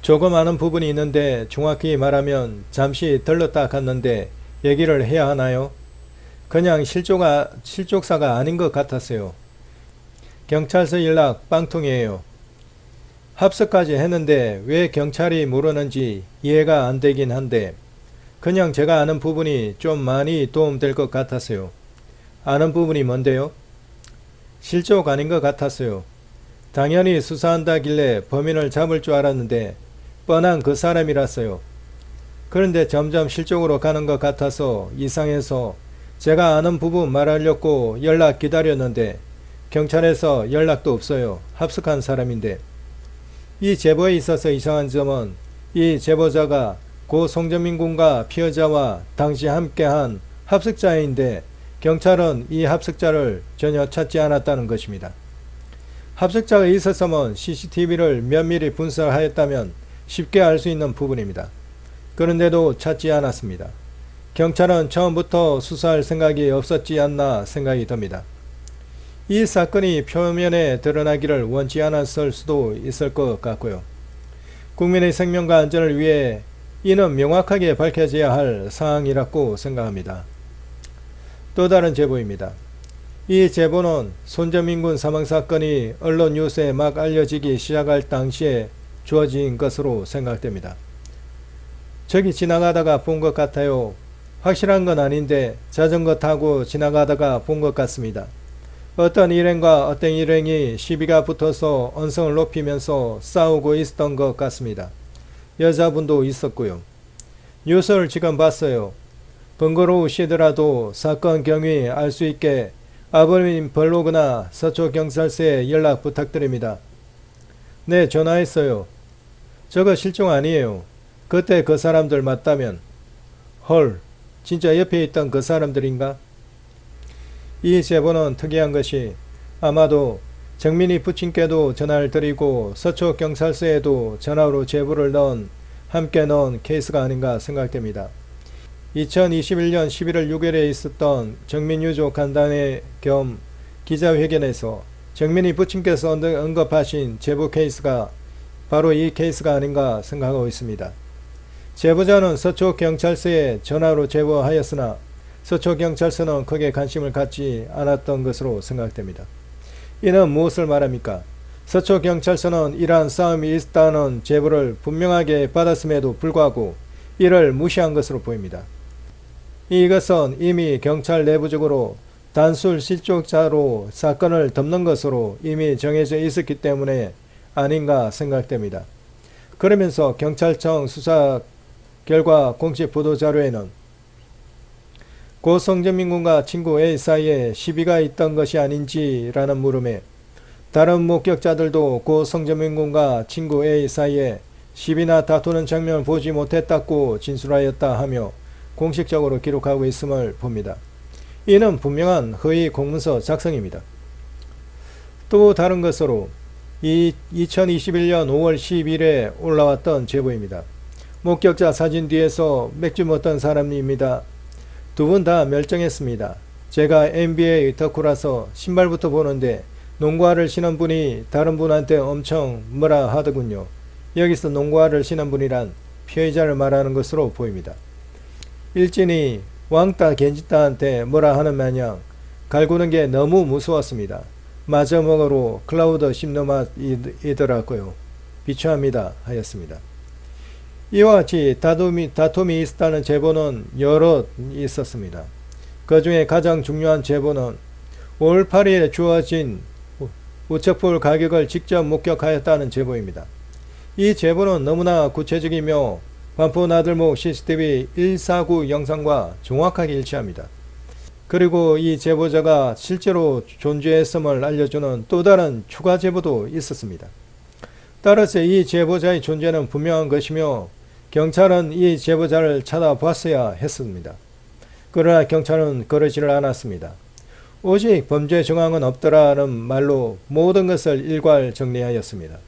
조금 아는 부분이 있는데 정확히 말하면 잠시 들렀다 갔는데 얘기를 해야 하나요? 그냥 실족사가 아닌 것 같았어요. 경찰서 연락 빵통이에요. 합석까지 했는데 왜 경찰이 모르는지 이해가 안 되긴 한데 그냥 제가 아는 부분이 좀 많이 도움될 것 같았어요. 아는 부분이 뭔데요? 실족 아닌 것 같았어요. 당연히 수사한다길래 범인을 잡을 줄 알았는데 뻔한 그 사람이랐어요. 그런데 점점 실족으로 가는 것 같아서 이상해서 제가 아는 부분 말하려고 연락 기다렸는데 경찰에서 연락도 없어요. 합석한 사람인데. 이 제보에 있어서 이상한 점은 이 제보자가 고 송정민 군과 피해자와 당시 함께한 합석자인데 경찰은 이 합석자를 전혀 찾지 않았다는 것입니다. 합석자가 있었으면 CCTV를 면밀히 분석하였다면 쉽게 알 수 있는 부분입니다. 그런데도 찾지 않았습니다. 경찰은 처음부터 수사할 생각이 없었지 않나 생각이 듭니다. 이 사건이 표면에 드러나기를 원치 않았을 수도 있을 것 같고요. 국민의 생명과 안전을 위해 이는 명확하게 밝혀져야 할 사항이라고 생각합니다. 또 다른 제보입니다. 이 제보는 손정민군 사망사건이 언론 뉴스에 막 알려지기 시작할 당시에 주어진 것으로 생각됩니다. 저기 지나가다가 본 것 같아요. 확실한 건 아닌데 자전거 타고 지나가다가 본 것 같습니다. 어떤 일행과 어떤 일행이 시비가 붙어서 언성을 높이면서 싸우고 있었던 것 같습니다. 여자분도 있었고요. 뉴스를 지금 봤어요. 번거로우시더라도 사건 경위 알 수 있게 아버님 블로그나 서초경찰서에 연락 부탁드립니다. 네, 전화했어요. 저거 실종 아니에요. 그때 그 사람들 맞다면. 헐, 진짜 옆에 있던 그 사람들인가? 이 제보는 특이한 것이 아마도 정민이 부친께도 전화를 드리고 서초경찰서에도 전화로 제보를 함께 넣은 케이스가 아닌가 생각됩니다. 2021년 11월 6일에 있었던 정민유족 간담회 겸 기자회견에서 정민이 부친께서 언급하신 제보 케이스가 바로 이 케이스가 아닌가 생각하고 있습니다. 제보자는 서초경찰서에 전화로 제보하였으나 서초경찰서는 크게 관심을 갖지 않았던 것으로 생각됩니다. 이는 무엇을 말합니까? 서초경찰서는 이러한 싸움이 있다는 제보를 분명하게 받았음에도 불구하고 이를 무시한 것으로 보입니다. 이것은 이미 경찰 내부적으로 단순 실족자로 사건을 덮는 것으로 이미 정해져 있었기 때문에 아닌가 생각됩니다. 그러면서 경찰청 수사 결과 공식 보도자료에는 고 송정민 군과 친구 A 사이에 시비가 있던 것이 아닌지라는 물음에 다른 목격자들도 고 송정민 군과 친구 A 사이에 시비나 다투는 장면을 보지 못했다고 진술하였다 하며 공식적으로 기록하고 있음을 봅니다. 이는 분명한 허위 공문서 작성입니다. 또 다른 것으로 2021년 5월 10일에 올라왔던 제보입니다. 목격자 사진 뒤에서 맥주 먹던 사람입니다. 두 분 다 멸종했습니다. 제가 NBA 덕후라서 신발부터 보는데 농구화를 신은 분이 다른 분한테 엄청 뭐라 하더군요. 여기서 농구화를 신은 분이란 피해자를 말하는 것으로 보입니다. 일진이 왕따 겐지따한테 뭐라 하는 마냥 갈구는 게 너무 무서웠습니다. 마저먹으로 클라우드 심노맛이더라고요. 비추합니다 하였습니다. 이와 같이 다툼이 있었다는 제보는 여럿 있었습니다. 그 중에 가장 중요한 제보는 5월 8일에 주어진 우측볼 가격을 직접 목격하였다는 제보입니다. 이 제보는 너무나 구체적이며 반포 나들목 CCTV 149 영상과 정확하게 일치합니다. 그리고 이 제보자가 실제로 존재했음을 알려주는 또 다른 추가 제보도 있었습니다. 따라서 이 제보자의 존재는 분명한 것이며 경찰은 이 제보자를 찾아봤어야 했습니다. 그러나 경찰은 그러지를 않았습니다. 오직 범죄 정황은 없더라는 말로 모든 것을 일괄 정리하였습니다.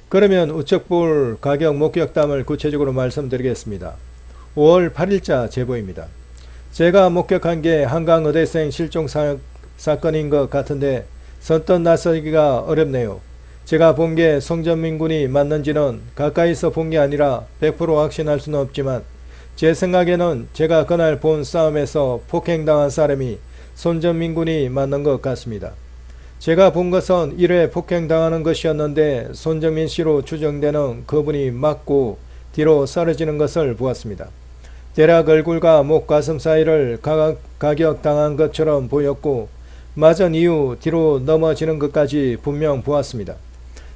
그러면 우측볼 가격 목격담을 구체적으로 말씀드리겠습니다. 5월 8일자 제보입니다. 제가 목격한 게 한강 의대생 실종 사건인 것 같은데 선뜻 나서기가 어렵네요. 제가 본 게 송전민 군이 맞는지는 가까이서 본 게 아니라 100% 확신할 수는 없지만 제 생각에는 제가 그날 본 싸움에서 폭행당한 사람이 손전민 군이 맞는 것 같습니다. 제가 본 것은 1회 폭행당하는 것이었는데 손정민 씨로 추정되는 그분이 맞고 뒤로 사라지는 것을 보았습니다. 대략 얼굴과 목 가슴 사이를 가격당한 것처럼 보였고 맞은 이후 뒤로 넘어지는 것까지 분명 보았습니다.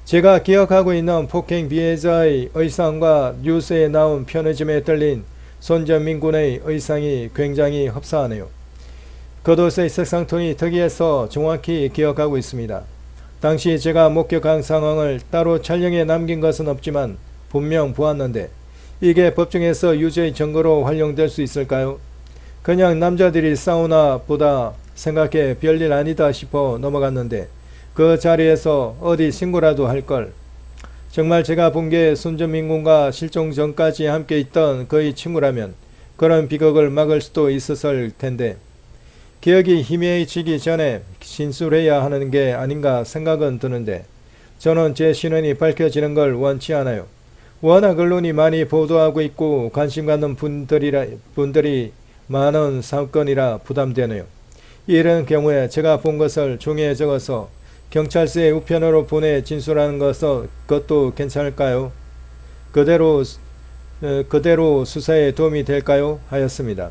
제가 기억하고 있는 폭행 피해자의 의상과 뉴스에 나온 편의점에 들린 손전민 군의 의상이 굉장히 흡사하네요. 겉옷의 색상톤이 특이해서 정확히 기억하고 있습니다. 당시 제가 목격한 상황을 따로 촬영해 남긴 것은 없지만 분명 보았는데 이게 법정에서 유죄의 증거로 활용될 수 있을까요? 그냥 남자들이 싸우나 보다 생각해 별일 아니다 싶어 넘어갔는데 그 자리에서 어디 신고라도 할걸. 정말 제가 본 게 손전민 군과 실종 전까지 함께 있던 그의 친구라면 그런 비극을 막을 수도 있었을 텐데 기억이 희미해지기 전에 진술해야 하는 게 아닌가 생각은 드는데 저는 제 신원이 밝혀지는 걸 원치 않아요. 워낙 언론이 많이 보도하고 있고 관심 갖는 분들이 많은 사건이라 부담되네요. 이런 경우에 제가 본 것을 종이에 적어서 경찰서에 우편으로 보내 진술하는 것도 괜찮을까요? 그대로 수사에 도움이 될까요? 하였습니다.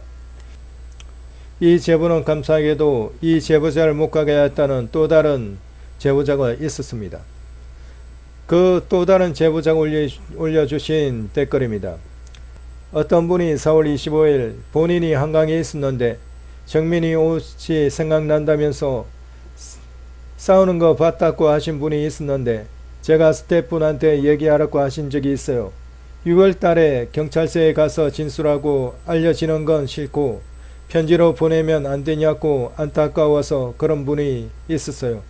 이 제보는 감사하게도 이 제보자를 못 가게 했다는 또 다른 제보자가 있었습니다. 그 또 다른 제보자가 올려주신 댓글입니다. 어떤 분이 4월 25일 본인이 한강에 있었는데 정민이 옷이 생각난다면서 싸우는 거 봤다고 하신 분이 있었는데 제가 스태프분한테 얘기하라고 하신 적이 있어요. 6월 달에 경찰서에 가서 진술하고 알려지는 건 싫고 편지로 보내면 안 되냐고 안타까워서 그런 분이 있었어요.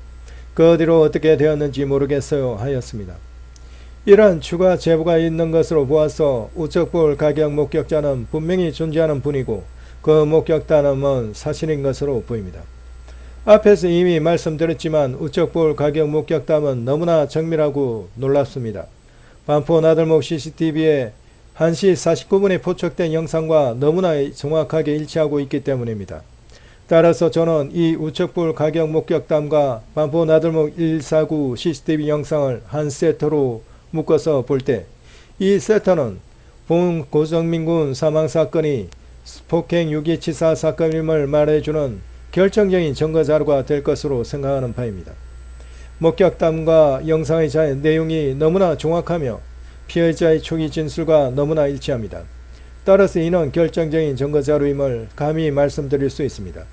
그 뒤로 어떻게 되었는지 모르겠어요 하였습니다. 이런 추가 제보가 있는 것으로 보아서 우측볼 가격 목격자는 분명히 존재하는 분이고 그 목격담은 사실인 것으로 보입니다. 앞에서 이미 말씀드렸지만 우측볼 가격 목격담은 너무나 정밀하고 놀랍습니다. 반포 나들목 CCTV에 1시 49분에 포착된 영상과 너무나 정확하게 일치하고 있기 때문입니다. 따라서 저는 이 우측볼 가격 목격담과 반포 나들목 149 CCTV 영상을 한 세트로 묶어서 볼 때 이 세트는 본 고정민 군 사망사건이 폭행 유기치사 사건임을 말해주는 결정적인 증거자료가 될 것으로 생각하는 바입니다. 목격담과 영상의 내용이 너무나 정확하며 피해자의 초기 진술과 너무나 일치합니다. 따라서 이는 결정적인 증거자료임을 감히 말씀드릴 수 있습니다.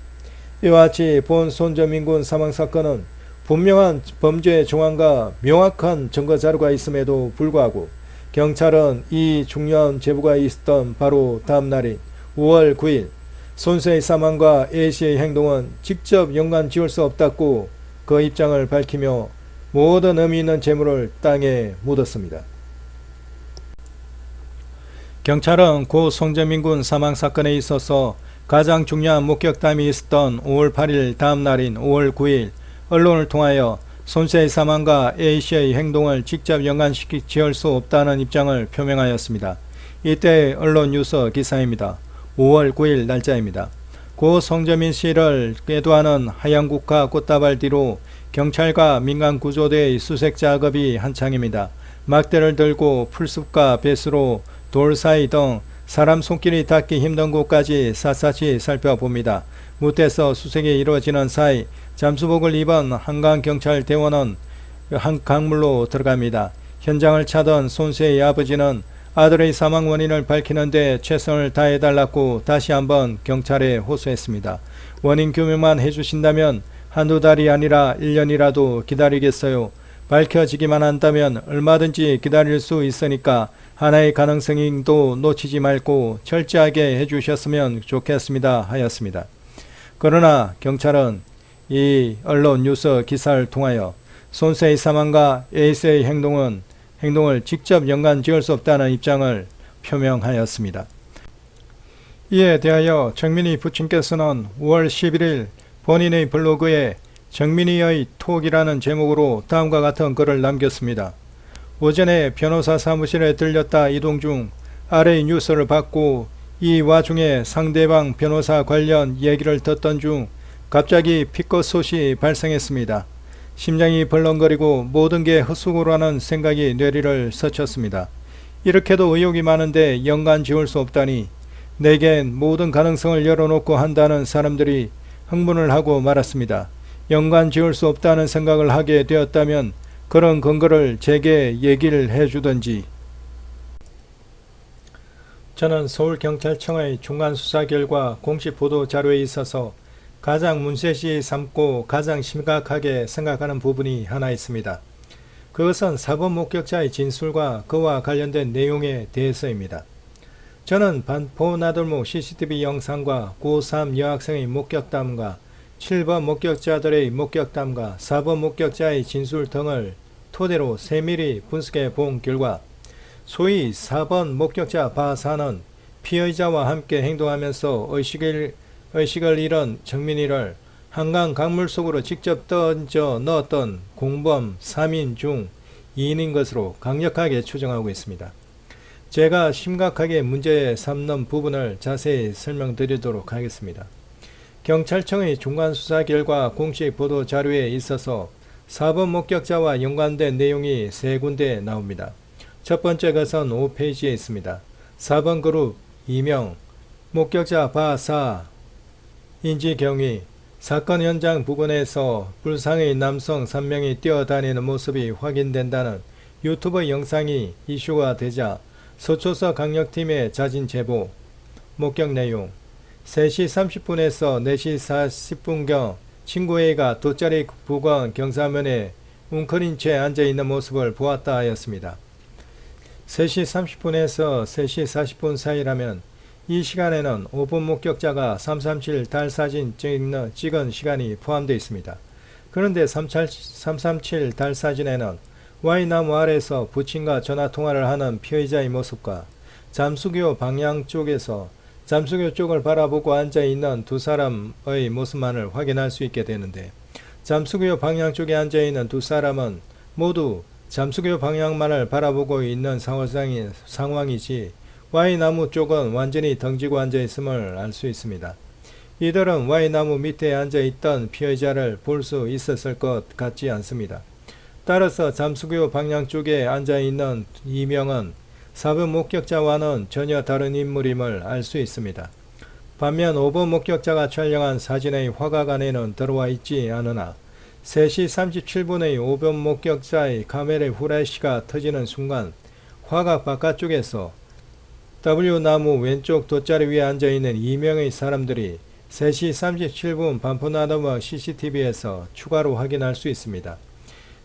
이와 같이 본 손전민 군 사망사건은 분명한 범죄 정황과 명확한 증거자료가 있음에도 불구하고 경찰은 이 중요한 제보가 있었던 바로 다음 날인 5월 9일 손수의 사망과 A씨의 행동은 직접 연관 지을 수 없다고 그 입장을 밝히며 모든 의미 있는 재물을 땅에 묻었습니다. 경찰은 고 송전민 군 사망사건에 있어서 가장 중요한 목격담이 있었던 5월 8일 다음 날인 5월 9일 언론을 통하여 손세의 사망과 A씨의 행동을 직접 연관시키 지을 수 없다는 입장을 표명하였습니다. 이때 언론 뉴스 기사입니다. 5월 9일 날짜입니다. 고 성재민 씨를 궤도하는 하얀국화 꽃다발 뒤로 경찰과 민간구조대의 수색 작업이 한창입니다. 막대를 들고 풀숲과 배수로, 돌사이 등 사람 손길이 닿기 힘든 곳까지 샅샅이 살펴봅니다. 무태서 수색이 이루어지는 사이 잠수복을 입은 한강경찰대원은 한 강물로 들어갑니다. 현장을 찾은 손세의 아버지는 아들의 사망 원인을 밝히는 데 최선을 다해달라고 다시 한번 경찰에 호소했습니다. 원인 규명만 해주신다면 한두 달이 아니라 1년이라도 기다리겠어요. 밝혀지기만 한다면 얼마든지 기다릴 수 있으니까 하나의 가능성도 놓치지 말고 철저하게 해주셨으면 좋겠습니다 하였습니다. 그러나 경찰은 이 언론 뉴스 기사를 통하여 손세의 사망과 A씨의 행동을 직접 연관 지을 수 없다는 입장을 표명하였습니다. 이에 대하여 정민희 부친께서는 5월 11일 본인의 블로그에 정민희의 톡이라는 제목으로 다음과 같은 글을 남겼습니다. 오전에 변호사 사무실에 들렸다 이동 중 아래의 뉴스를 받고 이 와중에 상대방 변호사 관련 얘기를 듣던 중 갑자기 피껏솥이 발생했습니다. 심장이 벌렁거리고 모든 게 헛수고라는 생각이 뇌리를 스쳤습니다. 이렇게도 의혹이 많은데 연관 지을 수 없다니 내겐 모든 가능성을 열어놓고 한다는 사람들이 흥분을 하고 말았습니다. 연관 지을 수 없다는 생각을 하게 되었다면 그런 근거를 제게 얘기를 해주던지. 저는 서울경찰청의 중간수사 결과 공식 보도 자료에 있어서 가장 문제시 삼고 가장 심각하게 생각하는 부분이 하나 있습니다. 그것은 사본 목격자의 진술과 그와 관련된 내용에 대해서입니다. 저는 반포나들목 CCTV 영상과 고3 여학생의 목격담과 7번 목격자들의 목격담과 4번 목격자의 진술 등을 토대로 세밀히 분석해 본 결과 소위 4번 목격자 바사는 피의자와 함께 행동하면서 의식을 잃은 정민이를 한강 강물 속으로 직접 던져 넣었던 공범 3인 중 2인인 것으로 강력하게 추정하고 있습니다. 제가 심각하게 문제 삼는 부분을 자세히 설명드리도록 하겠습니다. 경찰청의 중간수사 결과 공식 보도 자료에 있어서 4번 목격자와 연관된 내용이 3군데 나옵니다. 첫 번째 것은 5페이지에 있습니다. 4번 그룹 이명 목격자 바사 인지경위 사건 현장 부근에서 불상의 남성 3명이 뛰어다니는 모습이 확인된다는 유튜브 영상이 이슈가 되자 서초서 강력팀의 자진 제보 목격 내용 3시 30분에서 4시 40분경 친구 A가 돗자리 부근 경사면에 웅크린 채 앉아있는 모습을 보았다 하였습니다. 3시 30분에서 3시 40분 사이라면 이 시간에는 5번 목격자가 337 달사진 찍은 시간이 포함되어 있습니다. 그런데 337 달사진에는 Y나무 아래에서 부친과 전화통화를 하는 피의자의 모습과 잠수교 방향 쪽에서 잠수교 쪽을 바라보고 앉아있는 두 사람의 모습만을 확인할 수 있게 되는데 잠수교 방향 쪽에 앉아있는 두 사람은 모두 잠수교 방향만을 바라보고 있는 상황이지 Y나무 쪽은 완전히 덩지고 앉아있음을 알 수 있습니다. 이들은 Y나무 밑에 앉아있던 피의자를 볼 수 있었을 것 같지 않습니다. 따라서 잠수교 방향 쪽에 앉아있는 이명은 4번 목격자와는 전혀 다른 인물임을 알 수 있습니다. 반면 5번 목격자가 촬영한 사진의 화각 안에는 들어와 있지 않으나 3시 37분의 5번 목격자의 카메라 후레쉬가 터지는 순간 화각 바깥쪽에서 W나무 왼쪽 돗자리 위에 앉아있는 2명의 사람들이 3시 37분 반포나들목 CCTV에서 추가로 확인할 수 있습니다.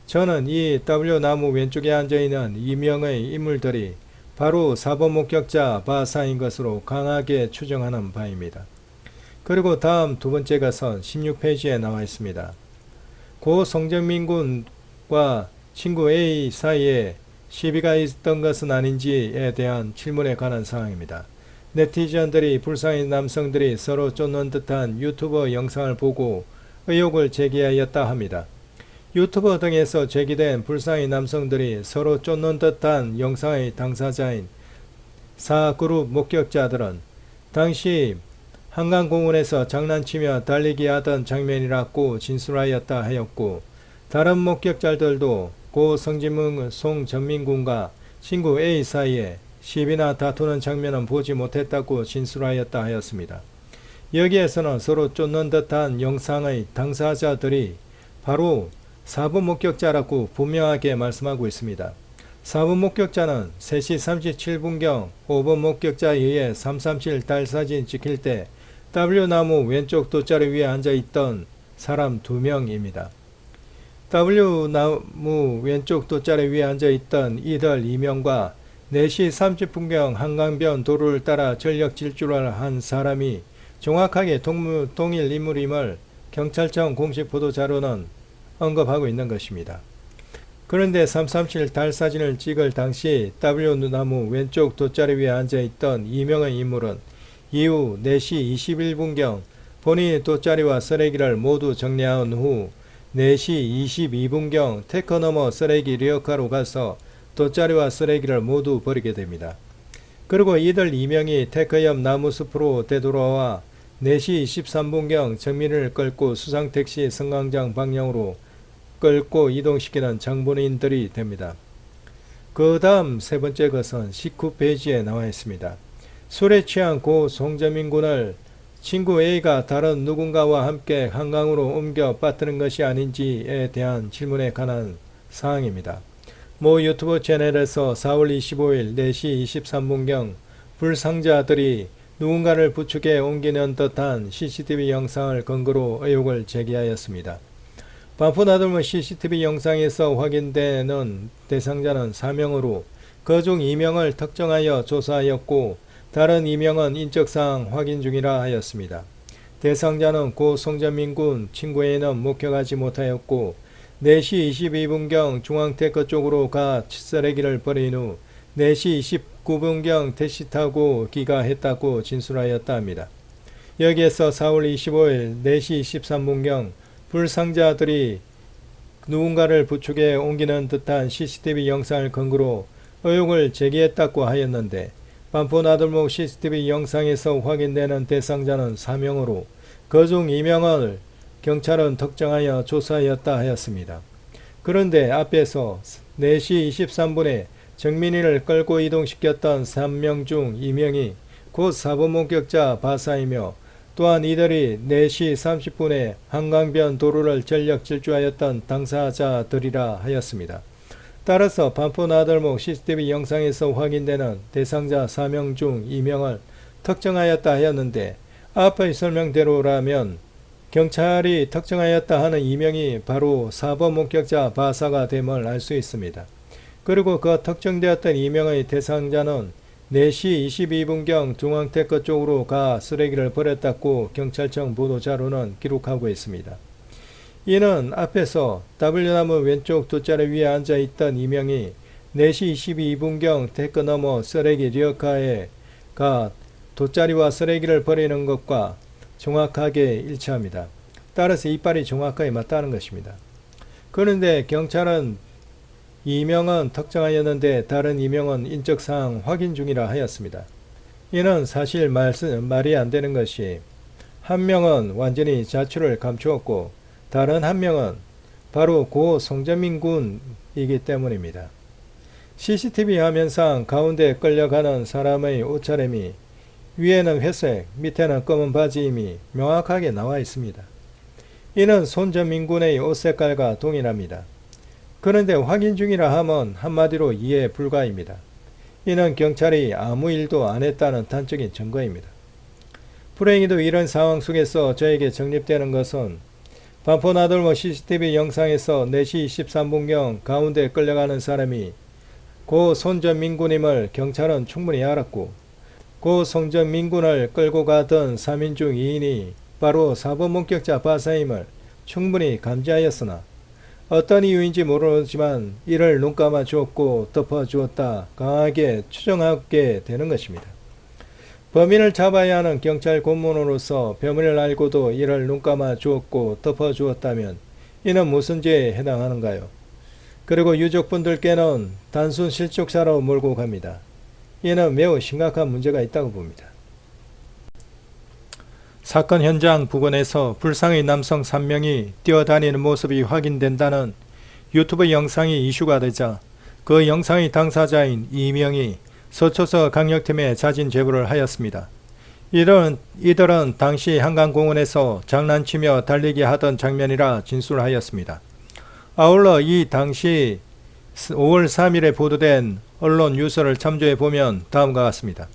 저는 이 W나무 왼쪽에 앉아있는 2명의 인물들이 바로 4번 목격자 바사인 것으로 강하게 추정하는 바입니다. 그리고 다음 두 번째 것은 16페이지에 나와 있습니다. 고 성정민 군과 친구 A 사이에 시비가 있던 것은 아닌지에 대한 질문에 관한 사항입니다. 네티즌들이 불쌍한 남성들이 서로 쫓는 듯한 유튜버 영상을 보고 의혹을 제기하였다 합니다. 유튜버 등에서 제기된 불쌍한 남성들이 서로 쫓는 듯한 영상의 당사자인 4그룹 목격자들은 당시 한강공원에서 장난치며 달리기 하던 장면이라고 진술하였다 하였고, 다른 목격자들도 고 성진문 송전민군과 친구 A 사이에 시비나 다투는 장면은 보지 못했다고 진술하였다 하였습니다. 여기에서는 서로 쫓는 듯한 영상의 당사자들이 바로 4번 목격자라고 분명하게 말씀하고 있습니다. 4번 목격자는 3시 37분경 5번 목격자에 의해 337 달사진 찍힐 때 W나무 왼쪽 돗자리 위에 앉아있던 사람 2명입니다. W나무 왼쪽 돗자리 위에 앉아있던 이들 2명과 4시 30분경 한강변 도로를 따라 전력 질주를 한 사람이 정확하게 동일 인물임을 경찰청 공식 보도자료는 언급하고 있는 것입니다. 그런데 337 달사진을 찍을 당시 W나무 왼쪽 돗자리 위에 앉아있던 2명의 인물은 이후 4시 21분경 본인이 돗자리와 쓰레기를 모두 정리한 후 4시 22분경 태커 너머 쓰레기 리어카로 가서 돗자리와 쓰레기를 모두 버리게 됩니다. 그리고 이들 2명이 태커 옆 나무숲으로 되돌아와 4시 23분경 정민을 끌고 수상택시 승강장 방향으로 끌고 이동시키는 장본인들이 됩니다. 그 다음 세 번째 것은 19페이지에 나와 있습니다. 술에 취한 고 송재민 군을 친구 A가 다른 누군가와 함께 한강으로 옮겨 빠뜨린 것이 아닌지에 대한 질문에 관한 사항입니다. 모 유튜브 채널에서 4월 25일 4시 23분경 불상자들이 누군가를 부축해 옮기는 듯한 CCTV 영상을 근거로 의혹을 제기하였습니다. 반포나들문 CCTV 영상에서 확인되는 대상자는 4명으로 그중 2명을 특정하여 조사하였고 다른 2명은 인적사항 확인 중이라 하였습니다. 대상자는 고 송전민 군 친구에는 목격하지 못하였고 4시 22분경 중앙테크 쪽으로 가 쓰레기를 버린 후 4시 29분경 택시 타고 귀가했다고 진술하였다 합니다. 여기에서 4월 25일 4시 13분경 불상자들이 누군가를 부축해 옮기는 듯한 CCTV 영상을 근거로 의혹을 제기했다고 하였는데 반포나들목 CCTV 영상에서 확인되는 대상자는 4명으로 그중 2명을 경찰은 특정하여 조사하였다 하였습니다. 그런데 앞에서 4시 23분에 정민이를 끌고 이동시켰던 3명 중 2명이 곧 4번 목격자 바사이며 또한 이들이 4시 30분에 한강변 도로를 전력 질주하였던 당사자들이라 하였습니다. 따라서 반포나들목 CCTV 영상에서 확인되는 대상자 4명 중 2명을 특정하였다 하였는데 앞의 설명대로라면 경찰이 특정하였다 하는 2명이 바로 4번 목격자 바사가 됨을 알 수 있습니다. 그리고 그 특정되었던 2명의 대상자는 4시 22분경 중앙테크 쪽으로 가 쓰레기를 버렸다고 경찰청 보도자료는 기록하고 있습니다. 이는 앞에서 W나무 왼쪽 돗자리 위에 앉아있던 2명이 4시 22분경 테크 너머 쓰레기 리어카에 가 돗자리와 쓰레기를 버리는 것과 정확하게 일치합니다. 따라서 이빨이 정확하게 맞다는 것입니다. 그런데 경찰은 2명은 특정하였는데 다른 2명은 인적사항 확인 중이라 하였습니다. 이는 사실 말이 안 되는 것이 한 명은 완전히 자취를 감추었고 다른 한 명은 바로 고 송전민 군이기 때문입니다. CCTV 화면상 가운데 끌려가는 사람의 옷차림이 위에는 회색, 밑에는 검은 바지임이 명확하게 나와 있습니다. 이는 손전민 군의 옷 색깔과 동일합니다. 그런데 확인 중이라 함은 한마디로 이해 불가입니다. 이는 경찰이 아무 일도 안 했다는 단적인 증거입니다. 불행히도 이런 상황 속에서 저에게 정립되는 것은 반포나들목 CCTV 영상에서 4시 23분경 가운데 끌려가는 사람이 고 손전민 군임을 경찰은 충분히 알았고 고 송전민 군을 끌고 가던 3인 중 2인이 바로 4번 목격자 바사임을 충분히 감지하였으나 어떤 이유인지 모르지만 이를 눈감아 주었고 덮어 주었다 강하게 추정하게 되는 것입니다. 범인을 잡아야 하는 경찰 공무원으로서 범인을 알고도 이를 눈감아 주었고 덮어 주었다면 이는 무슨 죄에 해당하는가요? 그리고 유족분들께는 단순 실족사로 몰고 갑니다. 이는 매우 심각한 문제가 있다고 봅니다. 사건 현장 부근에서 불상의 남성 3명이 뛰어다니는 모습이 확인된다는 유튜브 영상이 이슈가 되자 그 영상의 당사자인 이명이 서초서 강력팀에 자진 제보를 하였습니다. 이들은 당시 한강공원에서 장난치며 달리기 하던 장면이라 진술하였습니다. 아울러 이 당시 5월 3일에 보도된 언론 뉴스를 참조해 보면 다음과 같습니다.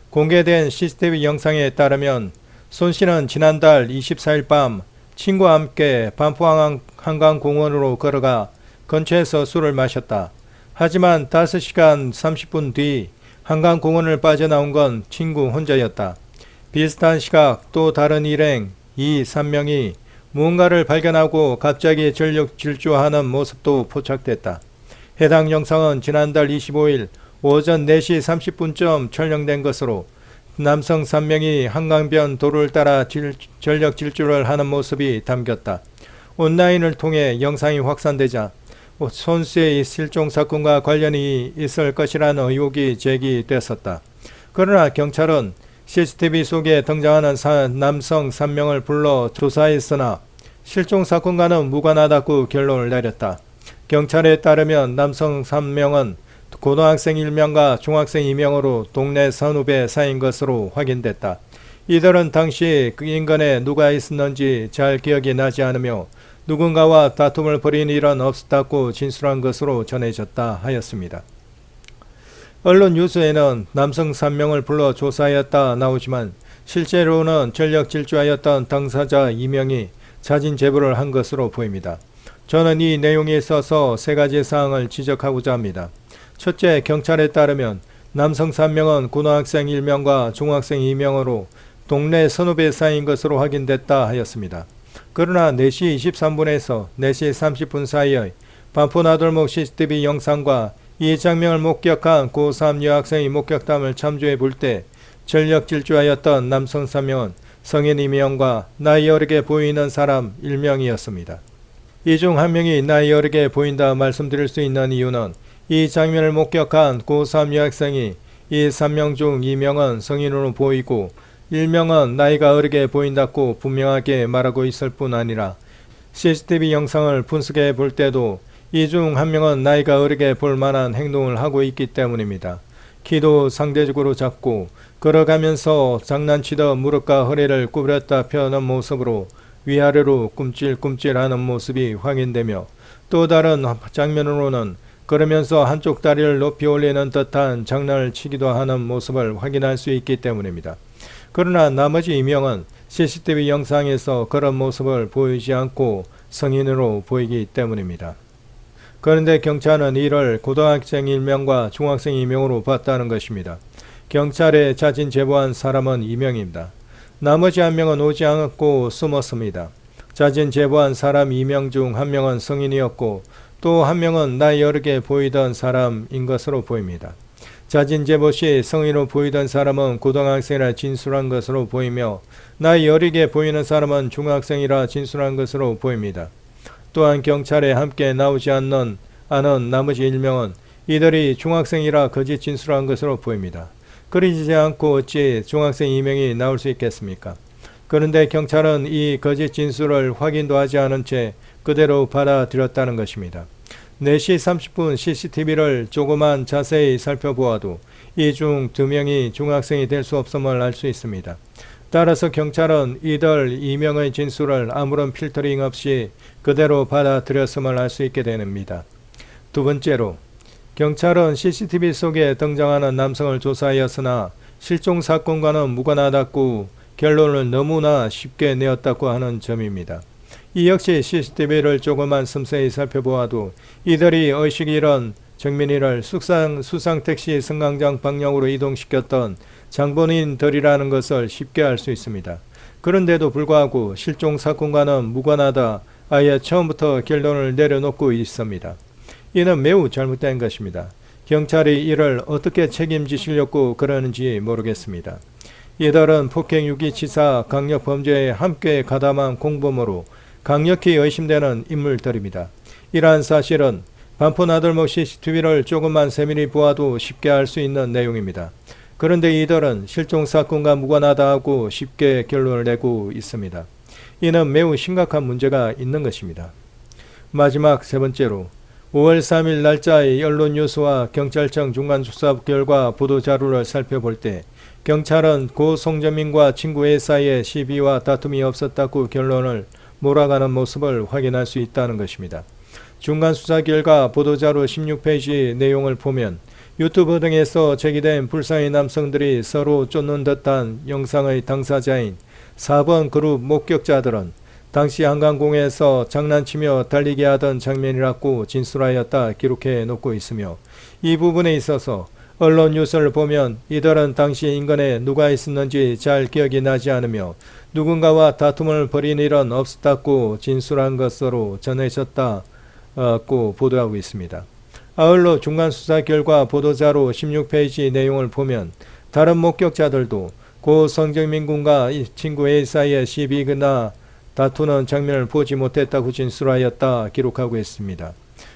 공개된 CCTV 영상에 따르면 손 씨는 지난달 24일 밤 친구와 함께 반포 한강공원으로 걸어가 근처에서 술을 마셨다. 하지만 5시간 30분 뒤 한강공원을 빠져나온 건 친구 혼자였다. 비슷한 시각 또 다른 일행 이 3명이 무언가를 발견하고 갑자기 전력 질주하는 모습도 포착됐다. 해당 영상은 지난달 25일 오전 4시 30분쯤 촬영된 것으로 남성 3명이 한강변 도로를 따라 전력 질주를 하는 모습이 담겼다. 온라인을 통해 영상이 확산되자 손 씨의 실종 사건과 관련이 있을 것이라는 의혹이 제기됐었다. 그러나 경찰은 CCTV 속에 등장하는 남성 3명을 불러 조사했으나 실종 사건과는 무관하다고 결론을 내렸다. 경찰에 따르면 남성 3명은 고등학생 1명과 중학생 2명으로 동네 선후배 사이인 것으로 확인됐다. 이들은 당시 그 인근에 누가 있었는지 잘 기억이 나지 않으며 누군가와 다툼을 벌인 일은 없었다고 진술한 것으로 전해졌다 하였습니다. 언론 뉴스에는 남성 3명을 불러 조사하였다 나오지만 실제로는 전력 질주하였던 당사자 2명이 자진 제보를 한 것으로 보입니다. 저는 이 내용에 있어서 3가지 사항을 지적하고자 합니다. 첫째, 경찰에 따르면 남성 3명은 고등학생 1명과 중학생 2명으로 동네 선후배 사이인 것으로 확인됐다 하였습니다. 그러나 4시 23분에서 4시 30분 사이의 반포 나들목 CCTV 영상과 이 장면을 목격한 고3 여학생의 목격담을 참조해 볼 때 전력 질주하였던 남성 3명은 성인 2명과 나이 어리게 보이는 사람 1명이었습니다. 이 중 한 명이 나이 어리게 보인다 말씀드릴 수 있는 이유는 이 장면을 목격한 고3 여학생이 이 3명 중 2명은 성인으로 보이고 1명은 나이가 어리게 보인다고 분명하게 말하고 있을 뿐 아니라 CCTV 영상을 분석해 볼 때도 이 중 한 명은 나이가 어리게 볼 만한 행동을 하고 있기 때문입니다. 키도 상대적으로 작고 걸어가면서 장난치던 무릎과 허리를 구부렸다 펴는 모습으로 위아래로 꿈찔꿈찔하는 모습이 확인되며 또 다른 장면으로는 걸으면서 한쪽 다리를 높이 올리는 듯한 장난을 치기도 하는 모습을 확인할 수 있기 때문입니다. 그러나 나머지 2명은 CCTV 영상에서 그런 모습을 보이지 않고 성인으로 보이기 때문입니다. 그런데 경찰은 이를 고등학생 1명과 중학생 2명으로 봤다는 것입니다. 경찰에 자진 제보한 사람은 2명입니다. 나머지 1명은 오지 않았고 숨었습니다. 자진 제보한 사람 2명 중 1명은 성인이었고 또 1명은 나이 어리게 보이던 사람인 것으로 보입니다. 자진 제보 시 성인으로 보이던 사람은 고등학생이라 진술한 것으로 보이며 나이 어리게 보이는 사람은 중학생이라 진술한 것으로 보입니다. 또한 경찰에 함께 나오지 않는 나머지 1명은 이들이 중학생이라 거짓 진술한 것으로 보입니다. 그러지 않고 어찌 중학생 2명이 나올 수 있겠습니까? 그런데 경찰은 이 거짓 진술을 확인도 하지 않은 채 그대로 받아들였다는 것입니다. 4시 30분 CCTV를 조금만 자세히 살펴보아도 이 중 2명이 중학생이 될 수 없음을 알 수 있습니다. 따라서 경찰은 이들 2명의 진술을 아무런 필터링 없이 그대로 받아들였음을 알 수 있게 됩니다. 두 번째로, 경찰은 CCTV 속에 등장하는 남성을 조사하였으나 실종 사건과는 무관하다고 결론을 너무나 쉽게 내었다고 하는 점입니다. 이 역시 CCTV를 조금만 섬세히 살펴보아도 이들이 의식이 잃은 정민이를 수상택시 승강장 방향으로 이동시켰던 장본인들이라는 것을 쉽게 알 수 있습니다. 그런데도 불구하고 실종 사건과는 무관하다 아예 처음부터 결론을 내려놓고 있습니다. 이는 매우 잘못된 것입니다. 경찰이 이를 어떻게 책임지시려고 그러는지 모르겠습니다. 이들은 폭행 유기치사 강력범죄에 함께 가담한 공범으로 강력히 의심되는 인물들입니다. 이러한 사실은 반포 나들목 CCTV를 조금만 세밀히 보아도 쉽게 알 수 있는 내용입니다. 그런데 이들은 실종 사건과 무관하다 하고 쉽게 결론을 내고 있습니다. 이는 매우 심각한 문제가 있는 것입니다. 마지막 세 번째로 5월 3일 날짜의 언론 뉴스와 경찰청 중간수사 결과 보도자료를 살펴볼 때 경찰은 고 송정민과 친구 A 사이에 시비와 다툼이 없었다고 결론을 몰아가는 모습을 확인할 수 있다는 것입니다. 중간수사 결과 보도자료 16페이지 내용을 보면 유튜브 등에서 제기된 불쌍의 남성들이 서로 쫓는 듯한 영상의 당사자인 4번 그룹 목격자들은 당시 한강공에서 장난치며 달리기 하던 장면이라고 진술하였다 기록해 놓고 있으며, 이 부분에 있어서 언론 뉴스를 보면 이들은 당시 인근에 누가 있었는지 잘 기억이 나지 않으며 누군가와 다툼을 벌인 일은 없었다고 진술한 것으로 전해졌다고 보도하고 있습니다. 아울러 중간수사 결과 보도자료 16페이지 내용을 보면 다른 목격자들도 고 성정민 군과 친구 A 사이에 시비나 다투는 장면을 보지 못했다고 진술하였다 기록하고 있습니다.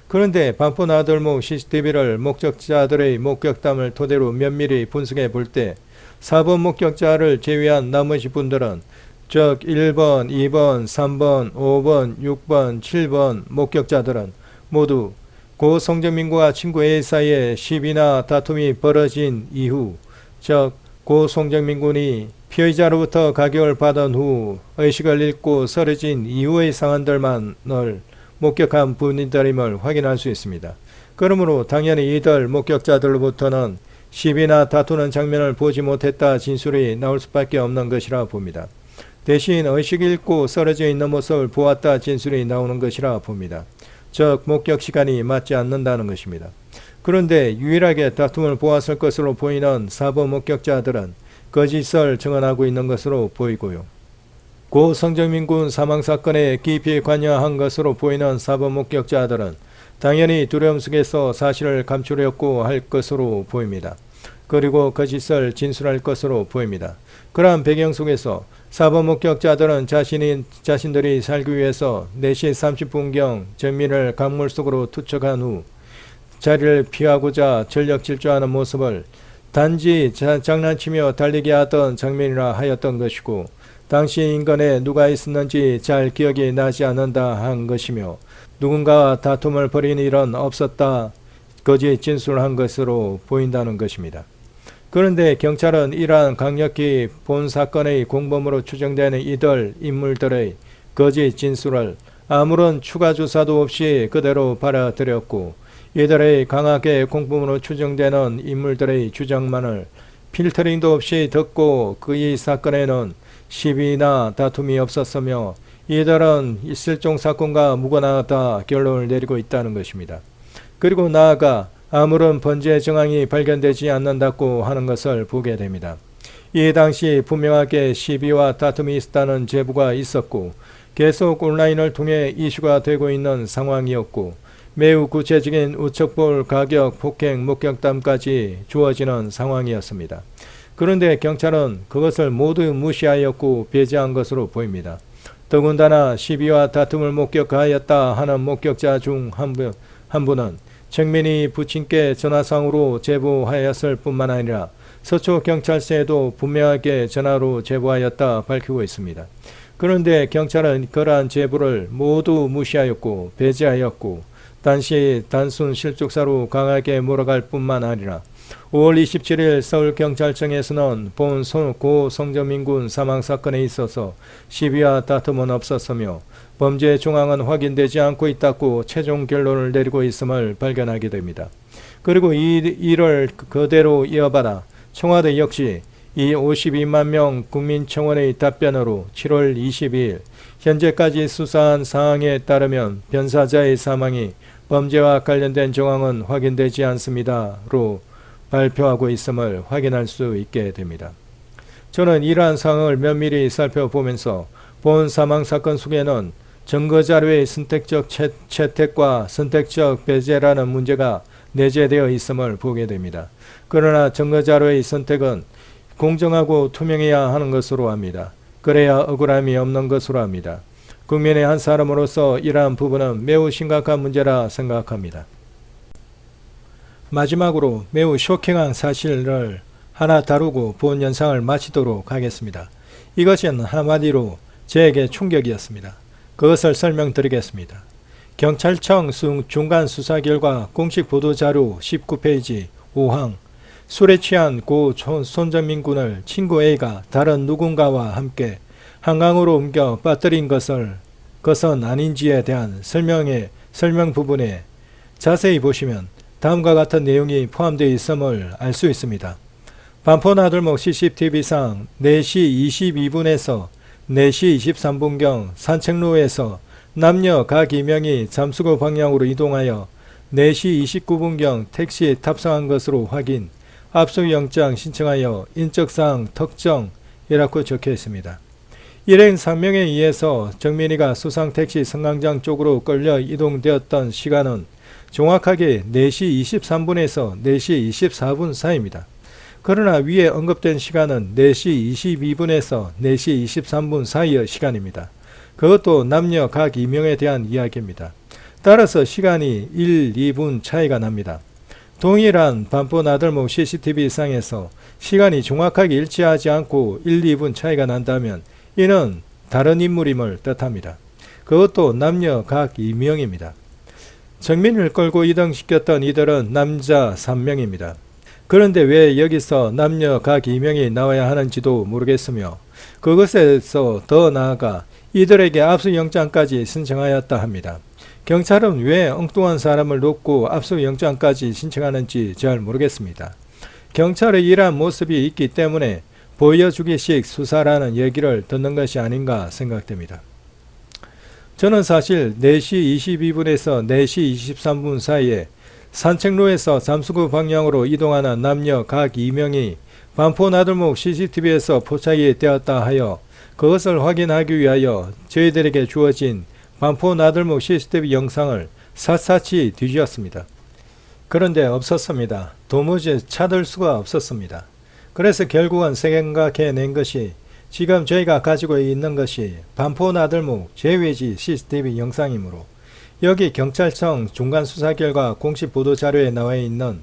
그런데 반포 나들목 CCTV를 목격자들의 목격담을 토대로 면밀히 분석해 볼 때 4번 목격자를 제외한 나머지 분들은, 즉 1번, 2번, 3번, 5번, 6번, 7번 목격자들은 모두 고 송정민과 친구 A 사이에 시비나 다툼이 벌어진 이후, 즉 고 송정민 군이 피의자로부터 가격을 받은 후 의식을 잃고 쓰러진 이후의 상황들만을 목격한 분들임을 확인할 수 있습니다. 그러므로 당연히 이들 목격자들로부터는 시비나 다투는 장면을 보지 못했다 진술이 나올 수밖에 없는 것이라 봅니다. 대신 의식 잃고 쓰러져 있는 모습을 보았다 진술이 나오는 것이라 봅니다. 즉 목격 시간이 맞지 않는다는 것입니다. 그런데 유일하게 다툼을 보았을 것으로 보이는 4번 목격자들은 거짓을 증언하고 있는 것으로 보이고요. 고 성정민 군 사망사건에 깊이 관여한 것으로 보이는 4번 목격자들은 당연히 두려움 속에서 사실을 감추려고 할 것으로 보입니다. 그리고 거짓을 진술할 것으로 보입니다. 그러한 배경 속에서 4번 목격자들은 자신들이 살기 위해서 4시 30분경 정민을 강물 속으로 투척한 후 자리를 피하고자 전력 질주하는 모습을 단지 장난치며 달리기 하던 장면이라 하였던 것이고, 당시 인근에 누가 있었는지 잘 기억이 나지 않는다 한 것이며, 누군가와 다툼을 벌인 일은 없었다 거짓 진술한 것으로 보인다는 것입니다. 그런데 경찰은 이러한 강력히 본 사건의 공범으로 추정되는 이들 인물들의 거짓 진술을 아무런 추가 조사도 없이 그대로 받아들였고, 이들의 강하게 공범으로 추정되는 인물들의 주장만을 필터링도 없이 듣고 이 사건에는 시비나 다툼이 없었으며 이들은 실종 사건과 무관하다 결론을 내리고 있다는 것입니다. 그리고 나아가 아무런 번제 정황이 발견되지 않는다고 하는 것을 보게 됩니다. 이 당시 분명하게 시비와 다툼이 있었다는 제보가 있었고 계속 온라인을 통해 이슈가 되고 있는 상황이었고, 매우 구체적인 우측볼 가격 폭행 목격담까지 주어지는 상황이었습니다. 그런데 경찰은 그것을 모두 무시하였고 배제한 것으로 보입니다. 더군다나 시비와 다툼을 목격하였다 하는 목격자 중 한 분은 정민이 부친께 전화상으로 제보하였을 뿐만 아니라 서초경찰서에도 분명하게 전화로 제보하였다 밝히고 있습니다. 그런데 경찰은 그러한 제보를 모두 무시하였고 배제하였고 단순 실족사로 강하게 몰아갈 뿐만 아니라 5월 27일 서울경찰청에서는 본 고 성정민 군 사망사건에 있어서 시비와 다툼은 없었으며 범죄 정황은 확인되지 않고 있다고 최종 결론을 내리고 있음을 발견하게 됩니다. 그리고 이 일을 그대로 이어받아 청와대 역시 이 52만 명 국민청원의 답변으로 7월 22일 현재까지 수사한 사항에 따르면 변사자의 사망이 범죄와 관련된 정황은 확인되지 않습니다로 발표하고 있음을 확인할 수 있게 됩니다. 저는 이러한 상황을 면밀히 살펴보면서 본 사망사건 속에는 증거자료의 선택적 채택과 선택적 배제라는 문제가 내재되어 있음을 보게 됩니다. 그러나 증거자료의 선택은 공정하고 투명해야 하는 것으로 합니다. 그래야 억울함이 없는 것으로 합니다. 국민의 한 사람으로서 이러한 부분은 매우 심각한 문제라 생각합니다. 마지막으로 매우 쇼킹한 사실을 하나 다루고 본 영상을 마치도록 하겠습니다. 이것은 한마디로 저에게 충격이었습니다. 그것을 설명드리겠습니다. 경찰청 중간 수사 결과 공식 보도자료 19페이지 5항 술에 취한 고 손정민 군을 친구 A가 다른 누군가와 함께 한강으로 옮겨 빠뜨린 것은 아닌지에 대한 설명 부분에 자세히 보시면 다음과 같은 내용이 포함되어 있음을 알 수 있습니다. 반포나들목 CCTV상 4시 22분에서 4시 23분경 산책로에서 남녀 각 2명이 잠수구 방향으로 이동하여 4시 29분경 택시에 탑승한 것으로 확인, 압수영장 신청하여 인적사항 특정이라고 적혀 있습니다. 일행 상명에 의해서 정민이가 수상택시 승강장 쪽으로 끌려 이동되었던 시간은 정확하게 4시 23분에서 4시 24분 사이입니다. 그러나 위에 언급된 시간은 4시 22분에서 4시 23분 사이의 시간입니다. 그것도 남녀 각 2명에 대한 이야기입니다. 따라서 시간이 1, 2분 차이가 납니다. 동일한 반포나들목 CCTV상에서 시간이 정확하게 일치하지 않고 1, 2분 차이가 난다면 이는 다른 인물임을 뜻합니다. 그것도 남녀 각 2명입니다. 정민을 끌고 이동시켰던 이들은 남자 3명입니다. 그런데 왜 여기서 남녀 각 2명이 나와야 하는지도 모르겠으며 그것에서 더 나아가 이들에게 압수영장까지 신청하였다 합니다. 경찰은 왜 엉뚱한 사람을 놓고 압수영장까지 신청하는지 잘 모르겠습니다. 경찰의 이러한 모습이 있기 때문에 보여주기식 수사라는 얘기를 듣는 것이 아닌가 생각됩니다. 저는 사실 4시 22분에서 4시 23분 사이에 산책로에서 잠수구 방향으로 이동하는 남녀 각 2명이 반포나들목 CCTV에서 포착이 되었다 하여 그것을 확인하기 위하여 저희들에게 주어진 반포나들목 CCTV 영상을 샅샅이 뒤졌습니다. 그런데 없었습니다. 도무지 찾을 수가 없었습니다. 그래서 결국은 생각해낸 것이 지금 저희가 가지고 있는 것이 반포나들목 제외지 CCTV 영상이므로 여기 경찰청 중간수사 결과 공식 보도자료에 나와 있는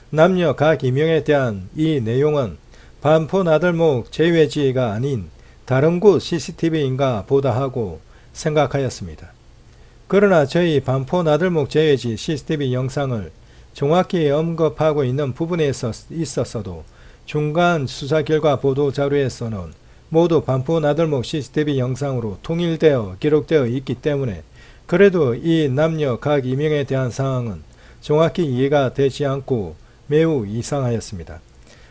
남녀 각 2명에 대한 이 내용은 반포나들목 제외지가 아닌 다른 곳 CCTV인가 보다 하고 생각하였습니다. 그러나 저희 반포나들목 제외지 CCTV 영상을 정확히 언급하고 있는 부분에 있어서도 중간 수사 결과 보도자료에서는 모두 반포나들목 CCTV 영상으로 통일되어 기록되어 있기 때문에 그래도 이 남녀 각 2명에 대한 사항은 정확히 이해가 되지 않고 매우 이상하였습니다.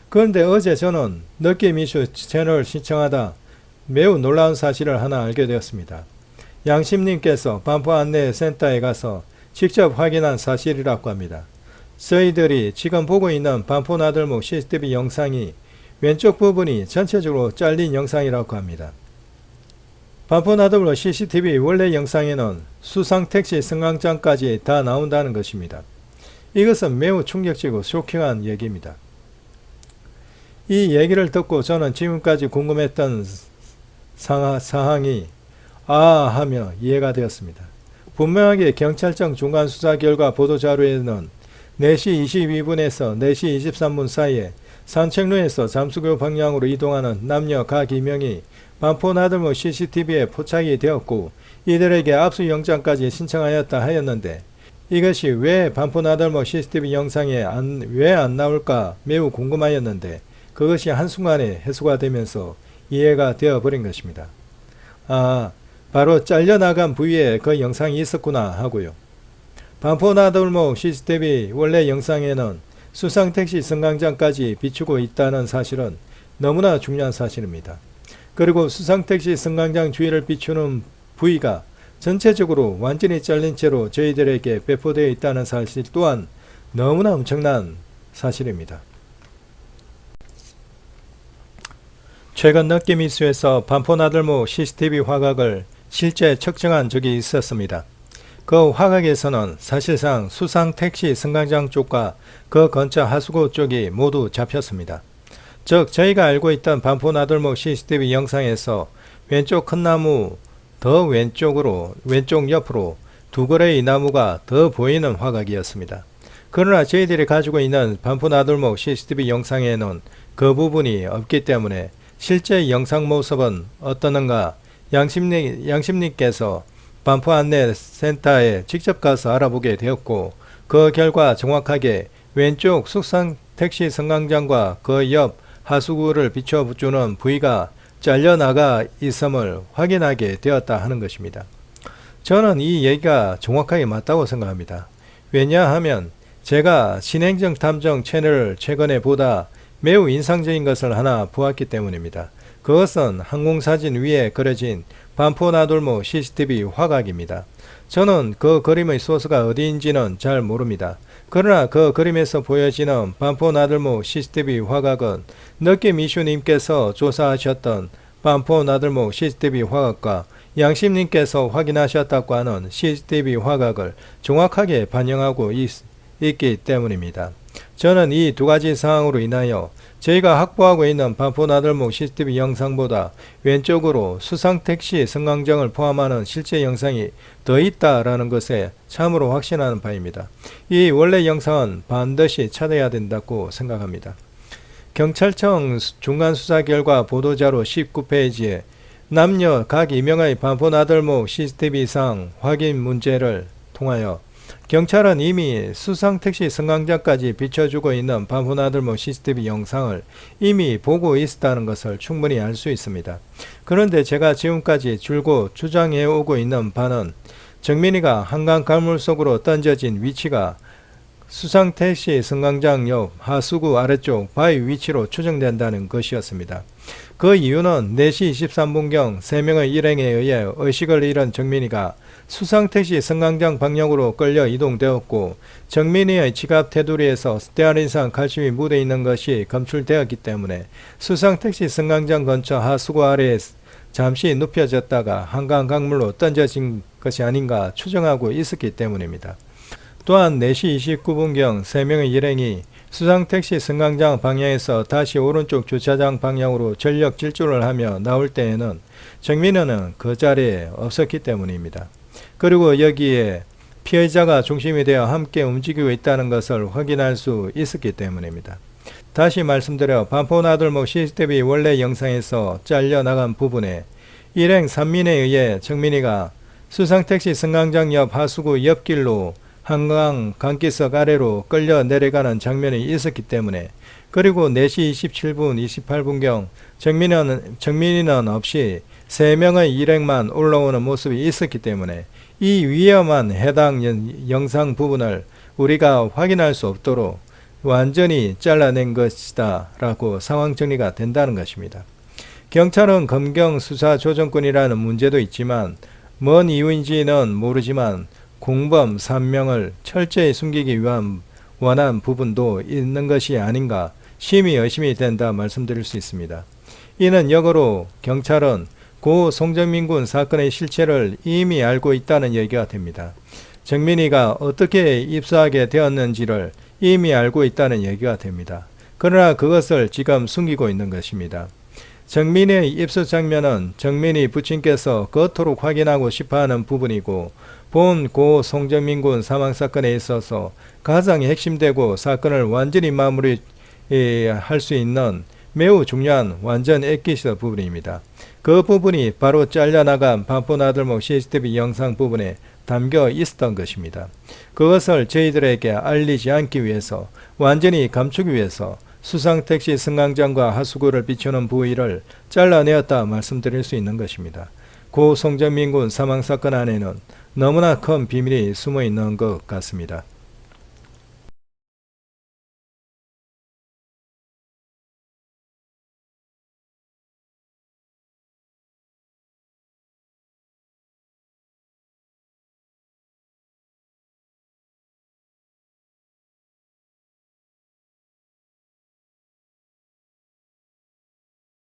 그런데 어제 저는 느낌 이슈 채널을 시청하다 매우 놀라운 사실을 하나 알게 되었습니다. 양심님께서 반포안내센터에 가서 직접 확인한 사실이라고 합니다. 저희들이 지금 보고 있는 반포나들목 CCTV 영상이 왼쪽 부분이 전체적으로 잘린 영상이라고 합니다. 반포나들목 CCTV 원래 영상에는 수상택시 승강장까지 다 나온다는 것입니다. 이것은 매우 충격적이고 쇼킹한 얘기입니다. 이 얘기를 듣고 저는 지금까지 궁금했던 사항이 하며 이해가 되었습니다. 분명하게 경찰청 중간수사 결과 보도자료에는 4시 22분에서 4시 23분 사이에 산책로에서 잠수교 방향으로 이동하는 남녀 각 2명이 반포나들목 CCTV에 포착이 되었고 이들에게 압수영장까지 신청하였다 하였는데 이것이 왜 반포나들목 CCTV 영상에 왜 안 나올까 매우 궁금하였는데 그것이 한순간에 해소가 되면서 이해가 되어버린 것입니다. 바로 잘려나간 부위에 그 영상이 있었구나 하고요. 반포나들목 CCTV 원래 영상에는 수상택시 승강장까지 비추고 있다는 사실은 너무나 중요한 사실입니다. 그리고 수상택시 승강장 주위를 비추는 부위가 전체적으로 완전히 잘린 채로 저희들에게 배포되어 있다는 사실 또한 너무나 엄청난 사실입니다. 최근 느낌 이슈에서 반포나들목 CCTV 화각을 실제 측정한 적이 있었습니다. 그 화각에서는 사실상 수상택시 승강장 쪽과 그 근처 하수구 쪽이 모두 잡혔습니다. 즉 저희가 알고 있던 반포나들목 CCTV 영상에서 왼쪽 큰 나무 더 왼쪽 옆으로 두 그레의 나무가 더 보이는 화각이었습니다. 그러나 저희들이 가지고 있는 반포나들목 CCTV 영상에는 그 부분이 없기 때문에 실제 영상 모습은 어떠는가 양심님께서 반포안내센터에 직접 가서 알아보게 되었고, 그 결과 정확하게 왼쪽 숙상 택시 승강장과 그 옆 하수구를 비춰주는 부위가 잘려나가 있음을 확인하게 되었다 하는 것입니다. 저는 이 얘기가 정확하게 맞다고 생각합니다. 왜냐하면 제가 신행정 탐정 채널을 최근에 보다 매우 인상적인 것을 하나 보았기 때문입니다. 그것은 항공사진 위에 그려진 반포나들목 CCTV 화각입니다. 저는 그 그림의 소스가 어디인지는 잘 모릅니다. 그러나 그 그림에서 보여지는 반포나들목 CCTV 화각은 느낌 이슈님께서 조사하셨던 반포나들목 CCTV 화각과 양심님께서 확인하셨다고 하는 CCTV 화각을 정확하게 반영하고 있기 때문입니다. 저는 이 두 가지 사항으로 인하여 저희가 확보하고 있는 반포나들목 CCTV 영상보다 왼쪽으로 수상택시 승강장을 포함하는 실제 영상이 더 있다라는 것에 참으로 확신하는 바입니다. 이 원래 영상은 반드시 찾아야 된다고 생각합니다. 경찰청 중간수사 결과 보도자료 19페이지에 남녀 각 2명의 반포나들목 CCTV상 확인 문제를 통하여 경찰은 이미 수상택시 승강장까지 비춰주고 있는 반포나들목 CCTV 영상을 이미 보고 있었다는 것을 충분히 알 수 있습니다. 그런데 제가 지금까지 줄곧 주장해 오고 있는 바는 정민이가 한강 강물 속으로 던져진 위치가 수상택시 승강장 옆 하수구 아래쪽 바위 위치로 추정된다는 것이었습니다. 그 이유는 4시 23분경 3명의 일행에 의해 의식을 잃은 정민이가 수상택시 승강장 방향으로 끌려 이동되었고, 정민이의 지갑 테두리에서 스테아린산 칼슘이 묻어 있는 것이 검출되었기 때문에 수상택시 승강장 근처 하수구 아래에 잠시 눕혀졌다가 한강 강물로 던져진 것이 아닌가 추정하고 있었기 때문입니다. 또한 4시 29분경 3명의 일행이 수상택시 승강장 방향에서 다시 오른쪽 주차장 방향으로 전력 질주를 하며 나올 때에는 정민호는 그 자리에 없었기 때문입니다. 그리고 여기에 피해자가 중심이 되어 함께 움직이고 있다는 것을 확인할 수 있었기 때문입니다. 다시 말씀드려 반포나들목 CCTV 원래 영상에서 잘려나간 부분에 일행 3민에 의해 정민이가 수상택시 승강장 옆 하수구 옆길로 한강 강기석 아래로 끌려 내려가는 장면이 있었기 때문에, 그리고 4시 27분 28분경 정민이는 없이 3명의 일행만 올라오는 모습이 있었기 때문에 이 위험한 해당 영상 부분을 우리가 확인할 수 없도록 완전히 잘라낸 것이다 라고 상황 정리가 된다는 것입니다. 경찰은 검경 수사 조정권이라는 문제도 있지만 뭔 이유인지는 모르지만 공범 3명을 철저히 숨기기 위한 원한 부분도 있는 것이 아닌가 심히 의심이 된다 말씀드릴 수 있습니다. 이는 역으로 경찰은 고 송정민 군 사건의 실체를 이미 알고 있다는 얘기가 됩니다. 정민이가 어떻게 입수하게 되었는지를 이미 알고 있다는 얘기가 됩니다. 그러나 그것을 지금 숨기고 있는 것입니다. 정민이의 입수 장면은 정민이 부친께서 그토록 확인하고 싶어하는 부분이고, 본 고 송정민 군 사망사건에 있어서 가장 핵심되고 사건을 완전히 마무리할 수 있는 매우 중요한 완전 엑기스 부분입니다. 그 부분이 바로 잘려나간 반포나들목 CCTV 영상 부분에 담겨 있었던 것입니다. 그것을 저희들에게 알리지 않기 위해서, 완전히 감추기 위해서 수상택시 승강장과 하수구를 비추는 부위를 잘라내었다 말씀드릴 수 있는 것입니다. 고 송정민 군 사망사건 안에는 너무나 큰 비밀이 숨어 있는 것 같습니다.